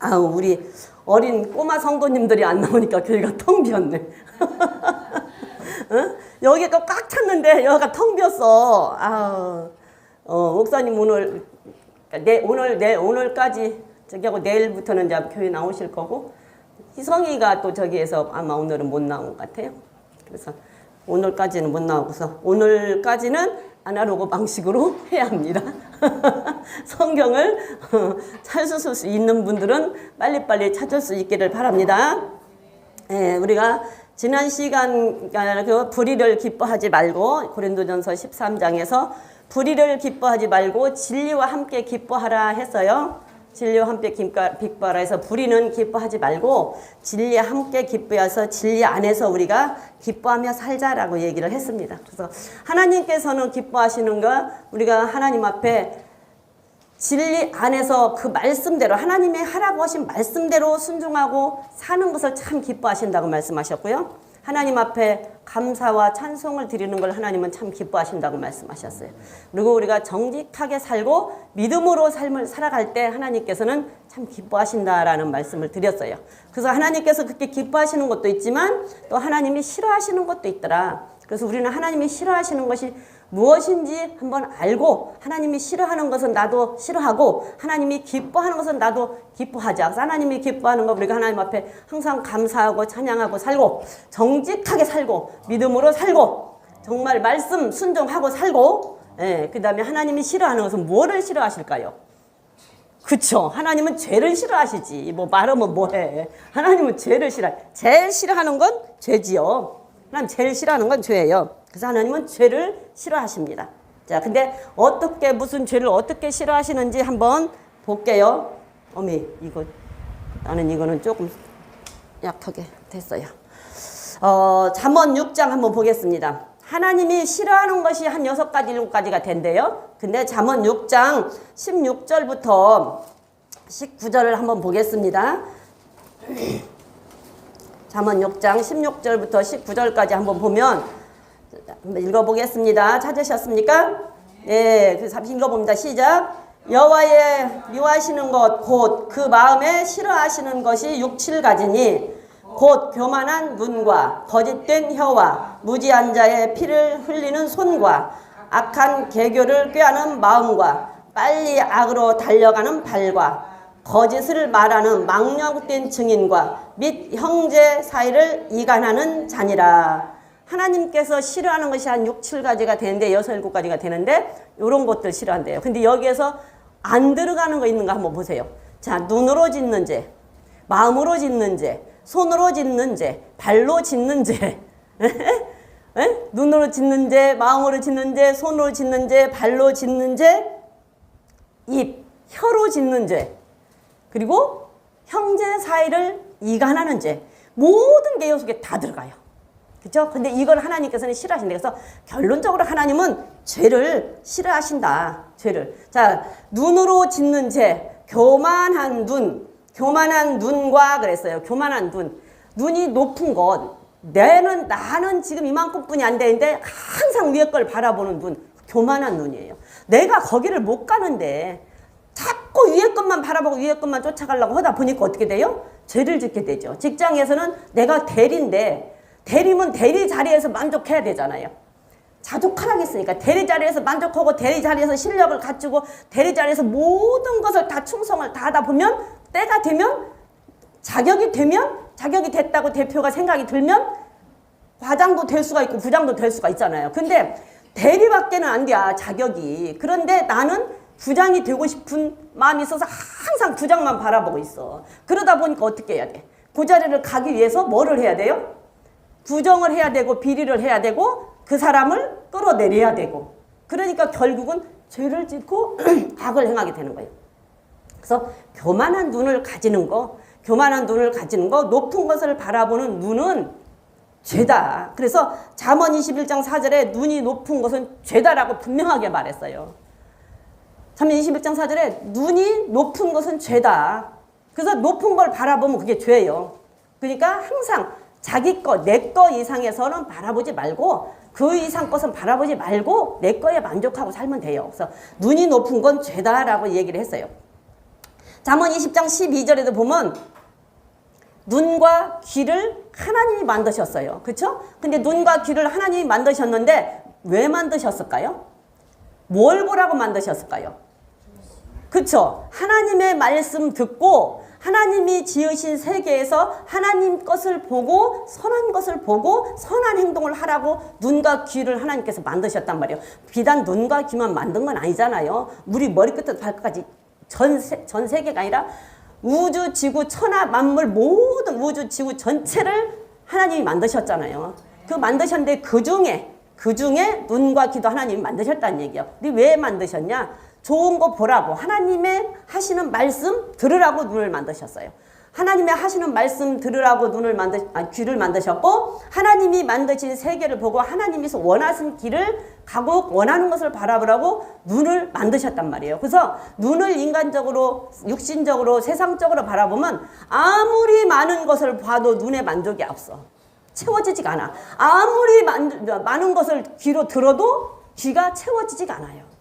아, 우리 어린 꼬마 성도님들이 안 나오니까 교회가 텅 비었네. 어? 여기가 꽉 찼는데 여기가 텅 비었어. 아, 목사님 오늘까지 저기 하고 내일부터는 이제 교회 나오실 거고, 희성이가 또 저기에서 아마 오늘은 못 나온 것 같아요. 그래서 오늘까지는 못 나오고서 오늘까지는 아날로그 방식으로 해야 합니다. 성경을 찾을 수 있는 분들은 빨리빨리 찾을 수 있기를 바랍니다. 예, 우리가 지난 시간 그 불의를 기뻐하지 말고, 고린도전서 13장에서 불의를 기뻐하지 말고 진리와 함께 기뻐하라 했어요. 진리와 함께 기뻐하라 해서 불의는 기뻐하지 말고 진리와 함께 기뻐해서 진리 안에서 우리가 기뻐하며 살자라고 얘기를 했습니다. 그래서 하나님께서는 기뻐하시는 거, 우리가 하나님 앞에 진리 안에서 그 말씀대로, 하나님의 하라고 하신 말씀대로 순종하고 사는 것을 참 기뻐하신다고 말씀하셨고요. 하나님 앞에 감사와 찬송을 드리는 걸 하나님은 참 기뻐하신다고 말씀하셨어요. 그리고 우리가 정직하게 살고 믿음으로 삶을 살아갈 때 하나님께서는 참 기뻐하신다라는 말씀을 드렸어요. 그래서 하나님께서 그렇게 기뻐하시는 것도 있지만 또 하나님이 싫어하시는 것도 있더라. 그래서 우리는 하나님이 싫어하시는 것이 무엇인지 한번 알고, 하나님이 싫어하는 것은 나도 싫어하고 하나님이 기뻐하는 것은 나도 기뻐하자. 하나님이 기뻐하는 거 우리가 하나님 앞에 항상 감사하고 찬양하고 살고, 정직하게 살고 믿음으로 살고 정말 말씀 순종하고 살고, 예, 그 다음에 하나님이 싫어하는 것은 뭐를 싫어하실까요? 그쵸. 하나님은 죄를 싫어하시지. 뭐 말하면 뭐해. 하나님은 죄를 싫어해. 제일 싫어하는 건 죄지요. 하나님 제일 싫어하는 건 죄예요. 그래서 하나님은 죄를 싫어하십니다. 자, 근데 어떻게, 무슨 죄를 어떻게 싫어하시는지 한번 볼게요. 어미, 나는 이거는 조금 약하게 됐어요. 잠언 6장 한번 보겠습니다. 하나님이 싫어하는 것이 한 6가지, 7가지가 된대요. 근데 잠언 6장 16절부터 19절을 한번 보겠습니다. 잠언 6장 16절부터 19절까지 한번 보면, 한번 읽어보겠습니다. 찾으셨습니까? 네, 그래서 읽어봅니다. 시작. 여호와의 미워하시는 것 곧 그 마음에 싫어하시는 것이 6, 7가지니 곧 교만한 눈과 거짓된 혀와 무지한 자의 피를 흘리는 손과 악한 계교를 꾀하는 마음과 빨리 악으로 달려가는 발과 거짓을 말하는 망령된 증인과 및 형제 사이를 이간하는 자니라. 하나님께서 싫어하는 것이 한 6, 7가지가 되는데 6, 7가지가 되는데 이런 것들 싫어한대요. 근데 여기에서 안 들어가는 거 있는가 한번 보세요. 자, 눈으로 짓는 죄, 마음으로 짓는 죄, 손으로 짓는 죄, 발로 짓는 죄. 눈으로 짓는 죄, 마음으로 짓는 죄, 손으로 짓는 죄, 발로 짓는 죄, 입, 혀로 짓는 죄, 그리고 형제 사이를 이간하는 죄. 모든 게 여기에 다 들어가요. 그렇죠? 근데 이걸 하나님께서는 싫어하신다. 그래서 결론적으로 하나님은 죄를 싫어하신다. 죄를. 자, 눈으로 짓는 죄, 교만한 눈, 교만한 눈과 그랬어요. 교만한 눈. 눈이 높은 것. 나는 지금 이만큼뿐이 안 되는데 항상 위에 걸 바라보는 눈. 교만한 눈이에요. 내가 거기를 못 가는데 자꾸 위에 것만 바라보고 위에 것만 쫓아가려고 하다 보니까 어떻게 돼요? 죄를 짓게 되죠. 직장에서는 내가 대리인데, 대리면 대리 자리에서 만족해야 되잖아요. 자족하라겠으니까 대리 자리에서 만족하고 대리 자리에서 실력을 갖추고 대리 자리에서 모든 것을 다 충성을 다 하다 보면 때가 되면 자격이 됐다고 대표가 생각이 들면 과장도 될 수가 있고 부장도 될 수가 있잖아요. 근데 대리밖에는 안 돼, 자격이. 그런데 나는 부장이 되고 싶은 마음이 있어서 항상 부장만 바라보고 있어. 그러다 보니까 어떻게 해야 돼? 그 자리를 가기 위해서 뭐를 해야 돼요? 부정을 해야 되고 비리를 해야 되고 그 사람을 끌어내려야 되고, 그러니까 결국은 죄를 짓고 악을 행하게 되는 거예요. 그래서 교만한 눈을 가지는 거, 높은 것을 바라보는 눈은 죄다. 그래서 잠언 21장 4절에 눈이 높은 것은 죄다라고 분명하게 말했어요. 잠언 21장 4절에 눈이 높은 것은 죄다. 그래서 높은 걸 바라보면 그게 죄예요. 그러니까 항상 자기 거, 내 거 이상에서는 바라보지 말고 그 이상 것은 바라보지 말고 내 거에 만족하고 살면 돼요. 그래서 눈이 높은 건 죄다라고 얘기를 했어요. 잠언 20장 12절에도 보면 눈과 귀를 하나님이 만드셨어요. 그렇죠? 근데 눈과 귀를 하나님이 만드셨는데 왜 만드셨을까요? 뭘 보라고 만드셨을까요? 그렇죠? 하나님의 말씀 듣고 하나님이 지으신 세계에서 하나님 것을 보고 선한 것을 보고 선한 행동을 하라고 눈과 귀를 하나님께서 만드셨단 말이에요. 비단 눈과 귀만 만든 건 아니잖아요. 우리 머리끝부터 발끝까지 전 세계가 아니라 우주, 지구, 천하, 만물 모든 우주, 지구 전체를 하나님이 만드셨잖아요. 그 만드셨는데 그 중에 눈과 귀도 하나님이 만드셨다는 얘기예요. 근데 왜 만드셨냐? 좋은 거 보라고 하나님의 하시는 말씀 들으라고 눈을 만드셨어요. 하나님의 하시는 말씀 들으라고 귀를 만드셨고 하나님이 만드신 세계를 보고 하나님께서 원하신 길을 가고 원하는 것을 바라보라고 눈을 만드셨단 말이에요. 그래서 눈을 인간적으로 육신적으로 세상적으로 바라보면 아무리 많은 것을 봐도 눈에 만족이 없어. 채워지지가 않아. 아무리 많은 것을 귀로 들어도 귀가 채워지지가 않아요.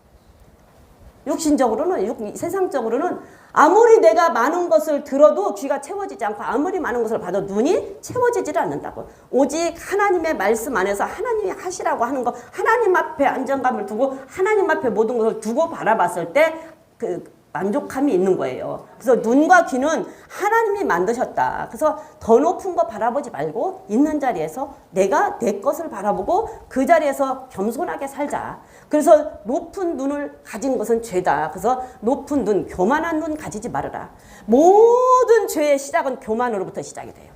육신적으로는 세상적으로는 아무리 내가 많은 것을 들어도 귀가 채워지지 않고 아무리 많은 것을 봐도 눈이 채워지지를 않는다고. 오직 하나님의 말씀 안에서 하나님이 하시라고 하는 거 하나님 앞에 안정감을 두고 하나님 앞에 모든 것을 두고 바라봤을 때 그 만족함이 있는 거예요. 그래서 눈과 귀는 하나님이 만드셨다. 그래서 더 높은 거 바라보지 말고 있는 자리에서 내가 내 것을 바라보고 그 자리에서 겸손하게 살자. 그래서 높은 눈을 가진 것은 죄다. 그래서 높은 눈, 교만한 눈 가지지 말아라. 모든 죄의 시작은 교만으로부터 시작이 돼요.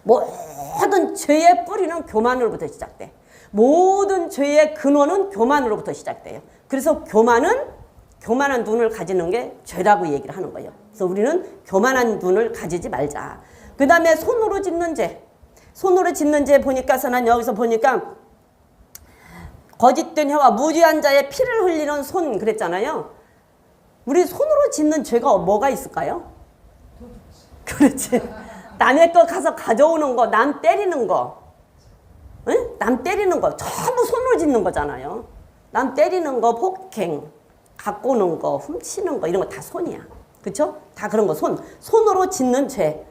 모든 죄의 뿌리는 교만으로부터 시작돼. 모든 죄의 근원은 교만으로부터 시작돼요. 그래서 교만한 눈을 가지는 게 죄라고 얘기를 하는 거예요. 그래서 우리는 교만한 눈을 가지지 말자. 그 다음에 손으로 짓는 죄. 손으로 짓는 죄 보니까서는 여기서 보니까 거짓된 혀와 무지한 자의 피를 흘리는 손 그랬잖아요. 우리 손으로 짓는 죄가 뭐가 있을까요? 그렇지. 남의 거 가서 가져오는 거, 남 때리는 거. 응? 남 때리는 거 전부 손으로 짓는 거잖아요. 남 때리는 거, 폭행, 갖고 오는 거, 훔치는 거 이런 거 다 손이야. 그렇죠? 다 그런 거 손으로 짓는 죄.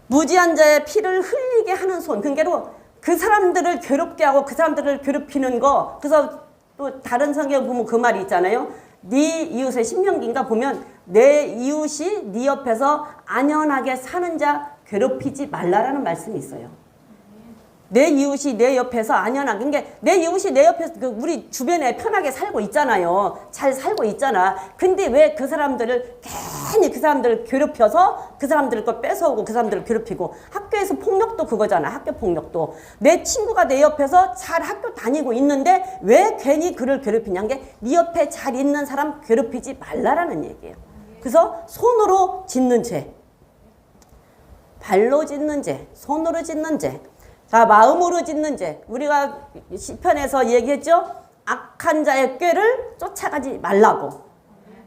무지한 자의 피를 흘리게 하는 손. 그러니까 그 사람들을 괴롭게 하고 그 사람들을 괴롭히는 거. 그래서 또 다른 성경 보면 그 말이 있잖아요. 네 이웃의 신명기인가 보면 내 이웃이 네 옆에서 안연하게 사는 자 괴롭히지 말라라는 말씀이 있어요. 내 이웃이 내 옆에서 안연하게. 그러니까 내 이웃이 내 옆에서 우리 주변에 편하게 살고 있잖아요. 잘 살고 있잖아. 근데 왜 그 사람들을 괜히 그 사람들을 괴롭혀서 그 사람들 거 뺏어오고 그 사람들을 괴롭히고. 학교에서 폭력도 그거잖아. 학교 폭력도. 내 친구가 내 옆에서 잘 학교 다니고 있는데 왜 괜히 그를 괴롭히냐는 게 네 옆에 잘 있는 사람 괴롭히지 말라라는 얘기예요. 그래서 손으로 짓는 죄, 발로 짓는 죄, 손으로 짓는 죄. 자, 마음으로 짓는 죄. 우리가 시편에서 얘기했죠? 악한 자의 꾀를 쫓아가지 말라고.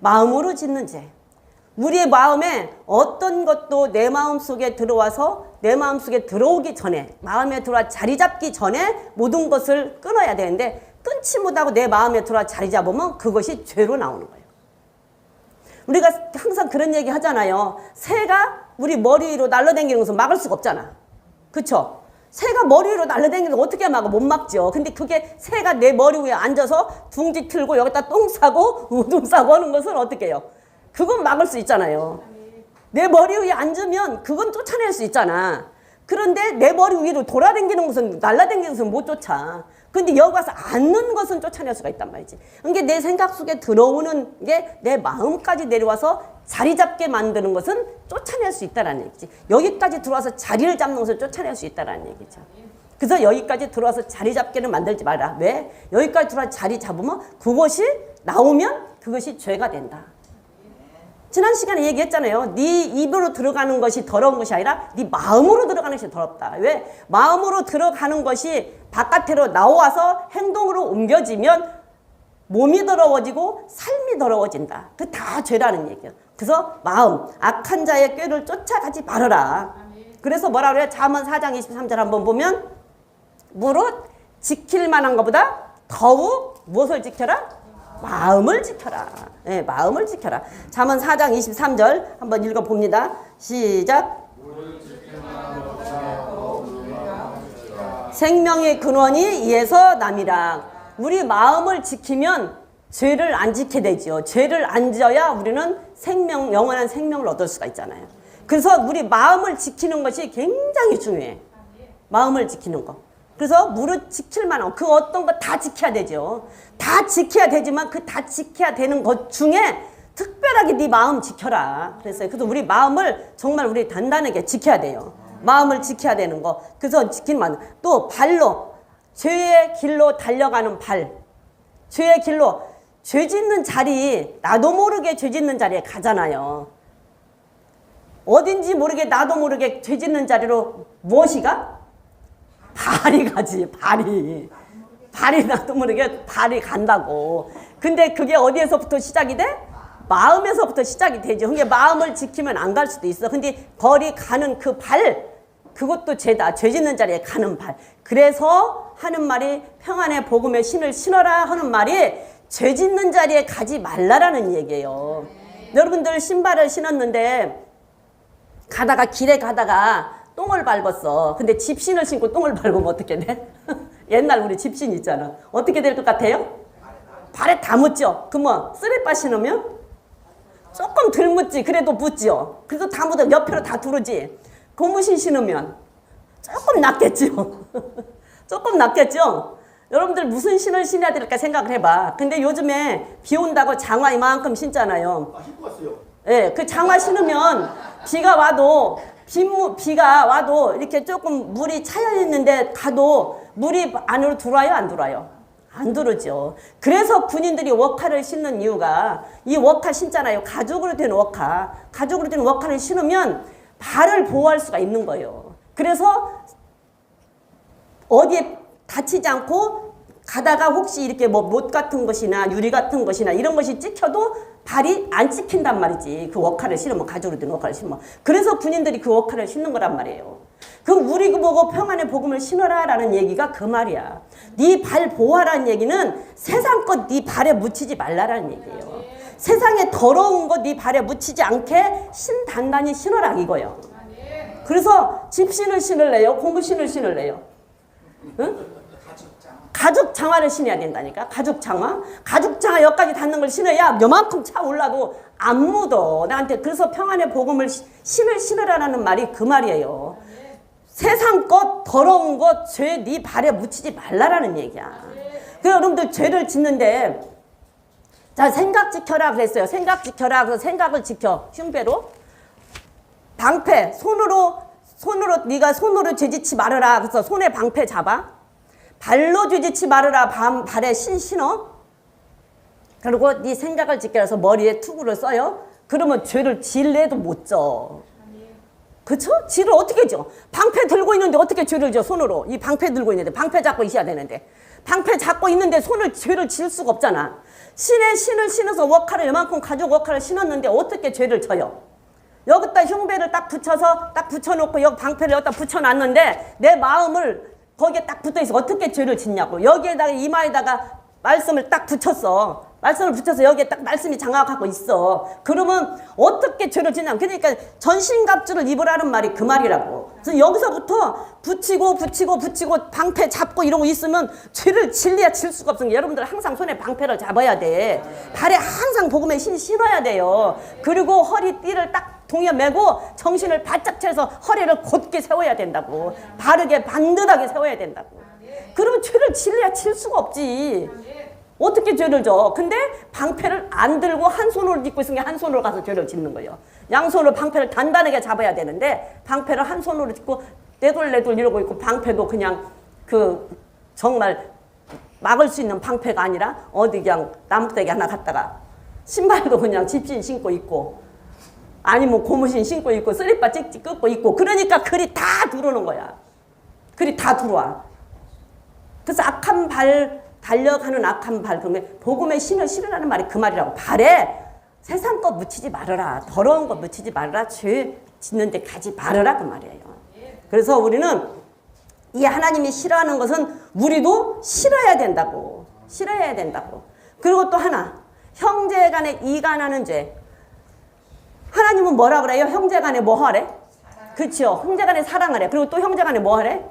마음으로 짓는 죄. 우리의 마음에 어떤 것도 내 마음속에 들어와서 내 마음속에 들어오기 전에, 마음에 들어와 자리 잡기 전에 모든 것을 끊어야 되는데 끊지 못하고 내 마음에 들어와 자리 잡으면 그것이 죄로 나오는 거예요. 우리가 항상 그런 얘기 하잖아요. 새가 우리 머리 위로 날아다니는 것을 막을 수가 없잖아. 그렇죠? 새가 머리 위로 날아다니는 거 어떻게 막아? 못 막죠. 근데 그게 새가 내 머리 위에 앉아서 둥지 틀고 여기다 똥 싸고 우동 싸고 하는 것은 어떻게 해요? 그건 막을 수 있잖아요. 내 머리 위에 앉으면 그건 쫓아낼 수 있잖아. 그런데 내 머리 위로 돌아다니는 것은, 날아다니는 것은 못 쫓아. 근데 여기 와서 앉는 것은 쫓아낼 수가 있단 말이지. 그러니까 내 생각 속에 들어오는 게 내 마음까지 내려와서 자리 잡게 만드는 것은 쫓아낼 수 있다는 얘기지. 여기까지 들어와서 자리를 잡는 것을 쫓아낼 수 있다는 얘기죠. 그래서 여기까지 들어와서 자리 잡기는 만들지 마라. 왜? 여기까지 들어와서 자리 잡으면 그것이 나오면 그것이 죄가 된다. 지난 시간에 얘기했잖아요. 네 입으로 들어가는 것이 더러운 것이 아니라 네 마음으로 들어가는 것이 더럽다. 왜? 마음으로 들어가는 것이 바깥으로 나와서 행동으로 옮겨지면 몸이 더러워지고 삶이 더러워진다. 그 다 죄라는 얘기예요. 그래서 마음, 악한 자의 꾀를 쫓아가지 말아라. 그래서 뭐라 그래요? 잠언 4장 23절 한번 보면 무릇 지킬 만한 것보다 더욱 무엇을 지켜라? 마음을 지켜라. 예, 마음을 지켜라. 잠언 4장 23절 한번 읽어봅니다. 시작. 생명의 근원이 이에서 남이라. 우리 마음을 지키면 죄를 안 지게 되죠. 죄를 안 지어야 우리는 생명, 영원한 생명을 얻을 수가 있잖아요. 그래서 우리 마음을 지키는 것이 굉장히 중요해. 마음을 지키는 거. 그래서 무릇 지킬 만한 그 어떤 거 다 지켜야 되죠. 다 지켜야 되지만 그 다 지켜야 되는 것 중에 특별하게 네 마음 지켜라. 그래서 우리 마음을 정말 우리 단단하게 지켜야 돼요. 마음을 지켜야 되는 거. 그래서 지키는 만. 또 발로 죄의 길로 달려가는 발. 죄의 길로 죄 짓는 자리, 나도 모르게 죄 짓는 자리에 가잖아요. 어딘지 모르게 나도 모르게 죄 짓는 자리로 무엇이 가? 발이 가지. 발이 나도 모르게 발이 간다고. 근데 그게 어디에서부터 시작이 돼? 마음에서부터 시작이 되죠. 그게 마음을 지키면 안 갈 수도 있어. 근데 거리 가는 그 발, 그것도 죄다. 죄 짓는 자리에 가는 발. 그래서 하는 말이 평안의 복음의 신을 신어라 하는 말이 죄 짓는 자리에 가지 말라라는 얘기예요. 여러분들 신발을 신었는데 가다가 길에 가다가 똥을 밟았어. 근데 집신을 신고 똥을 밟으면 어떻게 돼? 옛날 우리 집신 있잖아. 어떻게 될 것 같아요? 발에 다 묻죠. 그러면 쓰레빠 신으면 조금 덜 묻지. 그래도 묻죠. 그래도 다 묻어. 옆으로 다 두르지. 고무신 신으면 조금 낫겠죠. 조금 낫겠죠. 여러분들 무슨 신을 신어야 될까 생각을 해봐. 근데 요즘에 비 온다고 장화 이만큼 신잖아요. 신고 왔어요. 예, 그 장화 신으면 비가 와도 비가 와도 이렇게 조금 물이 차여 있는데 가도 물이 안으로 들어와요, 안 들어와요? 안 들어오죠. 그래서 군인들이 워카를 신는 이유가 이 워카 신잖아요. 가죽으로 된 워카. 가죽으로 된 워카를 신으면 발을 보호할 수가 있는 거예요. 그래서 어디에 다치지 않고 가다가 혹시 이렇게 뭐 못 같은 것이나 유리 같은 것이나 이런 것이 찍혀도 발이 안 찍힌단 말이지. 그 워카를 신으면, 가죽으로 된 워카를 신으면. 그래서 군인들이 그 워카를 신는 거란 말이에요. 그럼 우리 보고 평안의 복음을 신어라 라는 얘기가 그 말이야. 네 발 보호하라는 얘기는 세상 것 네 발에 묻히지 말라라는 얘기예요. 세상에 더러운 거 네 발에 묻히지 않게 단단히 신어라 이거예요. 그래서 집신을 신을래요? 고무신을 신을래요? 응? 가죽 장화를 신어야 된다니까. 가죽 장화. 가죽 장화 여기까지 닿는 걸 신어야 요만큼 차 올라도 안 묻어 나한테. 그래서 평안의 복음을 신으라는 말이 그 말이에요. 세상 것 더러운 것 죄 네 발에 묻히지 말라라는 얘기야. 그래서 여러분들 죄를 짓는데 자 생각 지켜라 그랬어요. 생각 지켜라. 그래서 생각을 지켜. 흉배로 방패 손으로 네가 손으로 죄짓지 말아라. 그래서 손에 방패 잡아. 발로 죄짓지 말아라. 발에 신어. 그리고 네 생각을 지켜서 머리에 투구를 써요. 그러면 죄를 질래도 못 져. 그쵸? 질을 어떻게 져? 방패 들고 있는데 어떻게 죄를 져? 손으로. 이 방패 들고 있는데 방패 잡고 있어야 되는데 방패 잡고 있는데 죄를 질 수가 없잖아. 신을 신어서 워카를 이만큼 가죽 워카를 신었는데 어떻게 죄를 져요? 여기다 흉배를 딱 붙여놓고 여기 방패를 여기다 붙여놨는데 내 마음을 거기에 딱 붙어있어. 어떻게 죄를 짓냐고. 여기에다가 이마에다가 말씀을 딱 붙였어. 말씀을 붙여서 여기에 딱 말씀이 장악하고 있어. 그러면 어떻게 죄를 짓냐. 그러니까 전신갑주를 입으라는 말이 그 말이라고. 그래서 여기서부터 붙이고 방패 잡고 이러고 있으면 죄를 질려야 질 수가 없으니까 여러분들 항상 손에 방패를 잡아야 돼. 발에 항상 복음의 신어야 돼요. 그리고 허리띠를 딱 동여 매고 정신을 바짝 차려서 허리를 곧게 세워야 된다고. 바르게 반듯하게 세워야 된다고. 그러면 죄를 질려야 질 수가 없지. 어떻게 죄를 져? 근데 방패를 안 들고 한 손으로 짚고 있으면 한 손으로 가서 죄를 짓는 거예요. 양손으로 방패를 단단하게 잡아야 되는데 방패를 한 손으로 짚고 내돌 이러고 있고 방패도 그냥 정말 막을 수 있는 방패가 아니라 어디 그냥 나무대기 하나 갖다가 신발도 그냥 집신 신고 있고 아니면 고무신 신고 있고 쓰리빠 찍찍 끄고 있고 그러니까 글이 다 들어오는 거야. 글이 다 들어와. 그래서 악한 발 달려가는 악한 발 그러면 복음의 신을 실으라는 말이 그 말이라고. 발에 세상 것 묻히지 말아라. 더러운 것 묻히지 말아라. 죄 짓는 데 가지 말아라 그 말이에요. 그래서 우리는 이 하나님이 싫어하는 것은 우리도 싫어야 된다고. 싫어야 된다고. 그리고 또 하나, 형제간에 이간하는 죄. 하나님은 뭐라 그래요? 형제간에 뭐 하래? 그렇죠. 형제간에 사랑하래. 그리고 또 형제간에 뭐 하래?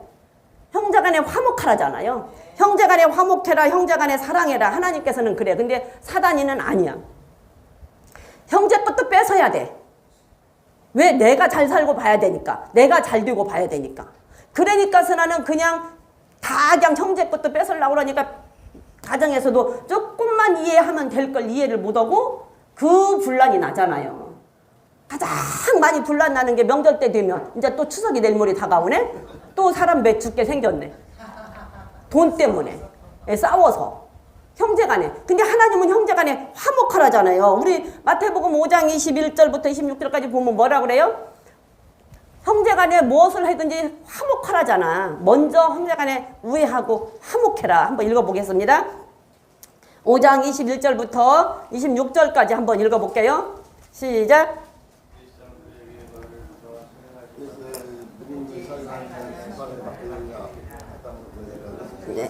형제간에 화목하라잖아요. 형제간에 화목해라, 형제간에 사랑해라. 하나님께서는 그래. 근데 사단이는 아니야. 형제 것도 뺏어야 돼. 왜? 내가 잘 살고 봐야 되니까. 내가 잘 되고 봐야 되니까. 그러니까 나는 그냥 다 그냥 형제 것도 뺏으려고 그러니까 가정에서도 조금만 이해하면 될 걸 이해를 못하고 그 분란이 나잖아요. 가장 많이 분란 나는 게 명절 때 되면 이제 또 추석이 내일모레 다가오네. 또 사람 몇 죽게 생겼네. 돈 때문에 싸워서 형제간에. 근데 하나님은 형제간에 화목하라잖아요. 우리 마태복음 5장 21절부터 26절까지 보면 뭐라 그래요? 형제간에 무엇을 하든지 화목하라잖아. 먼저 형제간에 우애하고 화목해라. 한번 읽어보겠습니다. 5장 21절부터 26절까지 한번 읽어볼게요. 시작. 네.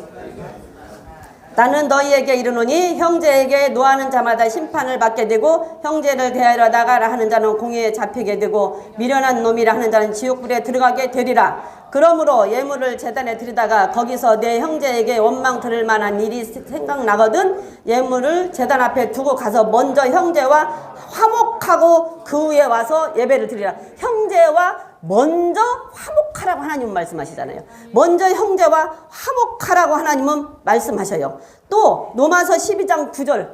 나는 너희에게 이르노니 형제에게 노하는 자마다 심판을 받게 되고 형제를 대하여 나가라 하는 자는 공의에 잡히게 되고 미련한 놈이라 하는 자는 지옥불에 들어가게 되리라. 그러므로 예물을 제단에 드리다가 거기서 내 형제에게 원망 들을 만한 일이 생각나거든 예물을 제단 앞에 두고 가서 먼저 형제와 화목하고 그 후에 와서 예배를 드리라. 형제와 먼저 화목하라고 하나님은 말씀하시잖아요. 먼저 형제와 화목하라고 하나님은 말씀하셔요. 또 로마서 12장 9절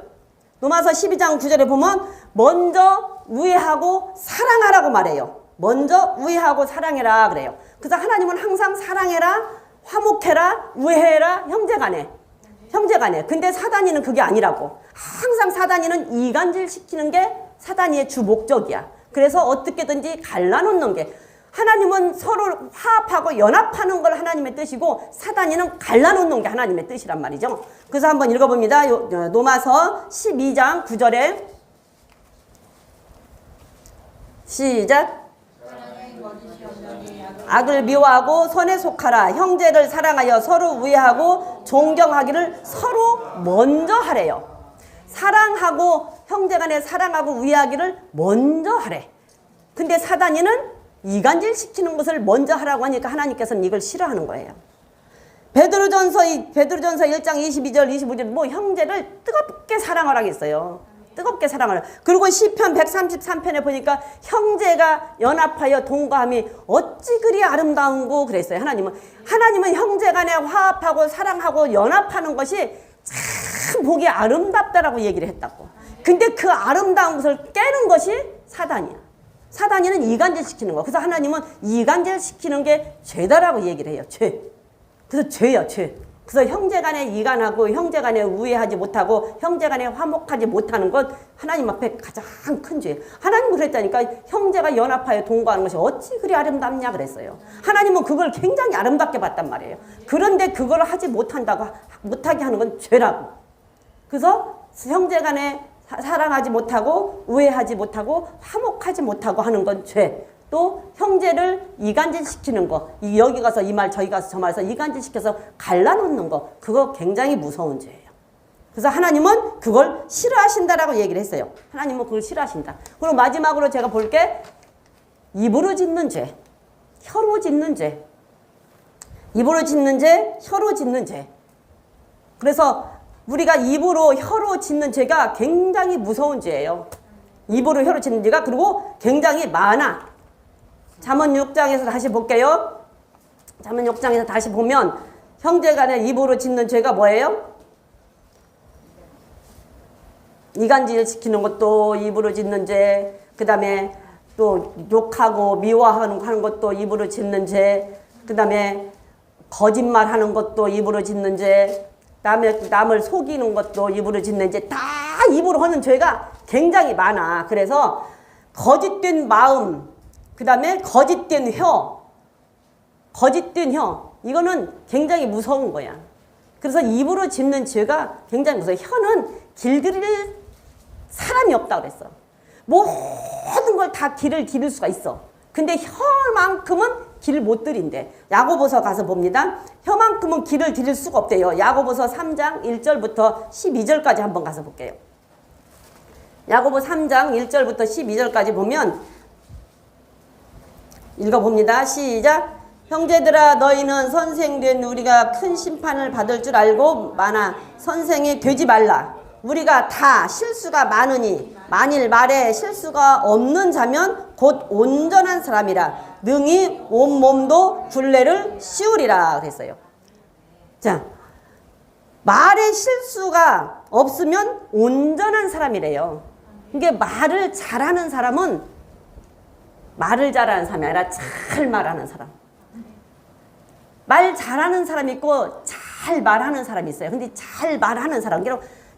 로마서 12장 9절에 보면 먼저 우애하고 사랑하라고 말해요. 먼저 우애하고 사랑해라 그래요. 그래서 하나님은 항상 사랑해라, 화목해라, 우애해라, 형제간에. 근데 사단이는 그게 아니라고. 항상 사단이는 이간질 시키는 게 사단이의 주 목적이야. 그래서 어떻게든지 갈라놓는 게. 하나님은 서로 화합하고 연합하는 걸 하나님의 뜻이고 사단이는 갈라놓는 게 하나님의 뜻이란 말이죠. 그래서 한번 읽어봅니다. 로마서 12장 9절에 시작. 악을 미워하고 선에 속하라. 형제를 사랑하여 서로 우애하고 존경하기를 서로 먼저 하래요. 사랑하고 형제간에 사랑하고 우애하기를 먼저 하래. 근데 사단이는 이간질 시키는 것을 먼저 하라고 하니까 하나님께서는 이걸 싫어하는 거예요. 베드로전서 1장 22절 25절 뭐 형제를 뜨겁게 사랑하라고 했어요. 뜨겁게 사랑하라. 그리고 시편 133편에 보니까 형제가 연합하여 동거함이 어찌 그리 아름다운고 그랬어요. 하나님은 형제간에 화합하고 사랑하고 연합하는 것이 참 보기 아름답다라고 얘기를 했다고. 근데 그 아름다운 것을 깨는 것이 사단이야. 사단이는 이간질 시키는 거. 그래서 하나님은 이간질 시키는 게 죄다라고 얘기를 해요. 죄. 그래서 죄야, 죄. 그래서 형제간에 이간하고 형제간에 우애하지 못하고 형제간에 화목하지 못하는 것 하나님 앞에 가장 큰 죄예요. 하나님은 그랬다니까. 형제가 연합하여 동거하는 것이 어찌 그리 아름답냐 그랬어요. 하나님은 그걸 굉장히 아름답게 봤단 말이에요. 그런데 그걸 하지 못하게 하는 건 죄라고. 그래서 형제간에 사랑하지 못하고 우애하지 못하고 화목하지 못하고 하는 건 죄. 또 형제를 이간질시키는 거. 여기 가서 이 말 저기 가서 저 말해서 이간질시켜서 갈라놓는 거. 그거 굉장히 무서운 죄예요. 그래서 하나님은 그걸 싫어하신다라고 얘기를 했어요. 하나님은 그걸 싫어하신다. 그리고 마지막으로 제가 볼게 입으로 짓는 죄. 혀로 짓는 죄. 입으로 짓는 죄, 혀로 짓는 죄. 그래서 우리가 입으로 혀로 짓는 죄가 굉장히 무서운 죄예요. 입으로 혀로 짓는 죄가 그리고 굉장히 많아. 잠언 6장에서 다시 볼게요. 잠언 6장에서 다시 보면 형제간에 입으로 짓는 죄가 뭐예요? 이간질 시키는 것도 입으로 짓는 죄. 그 다음에 또 욕하고 미워하는 것도 입으로 짓는 죄. 그 다음에 거짓말하는 것도 입으로 짓는 죄. 남을 속이는 것도 입으로 짓는 죄. 다 입으로 하는 죄가 굉장히 많아. 그래서 거짓된 마음, 그 다음에 거짓된 혀, 이거는 굉장히 무서운 거야. 그래서 입으로 짓는 죄가 굉장히 무서워. 혀는 길들일 사람이 없다고 그랬어. 모든 걸 다 길을 기를 수가 있어. 근데 혀만큼은 길을 못 들인대. 야고보서 가서 봅니다. 혀만큼은 길을 들일 수가 없대요. 야고보서 3장 1절부터 12절까지 한번 가서 볼게요. 야고보 3장 1절부터 12절까지 보면 읽어봅니다. 시작. 형제들아 너희는 선생된 우리가 큰 심판을 받을 줄 알고 마나 선생이 되지 말라. 우리가 다 실수가 많으니 만일 말에 실수가 없는 자면 곧 온전한 사람이라 능히 온몸도 굴레를 씌우리라 그랬어요. 자, 말에 실수가 없으면 온전한 사람이래요. 이게 말을 잘하는 사람은 말을 잘하는 사람이 아니라 잘 말하는 사람. 말 잘하는 사람이 있고 잘 말하는 사람이 있어요. 근데 잘 말하는 사람,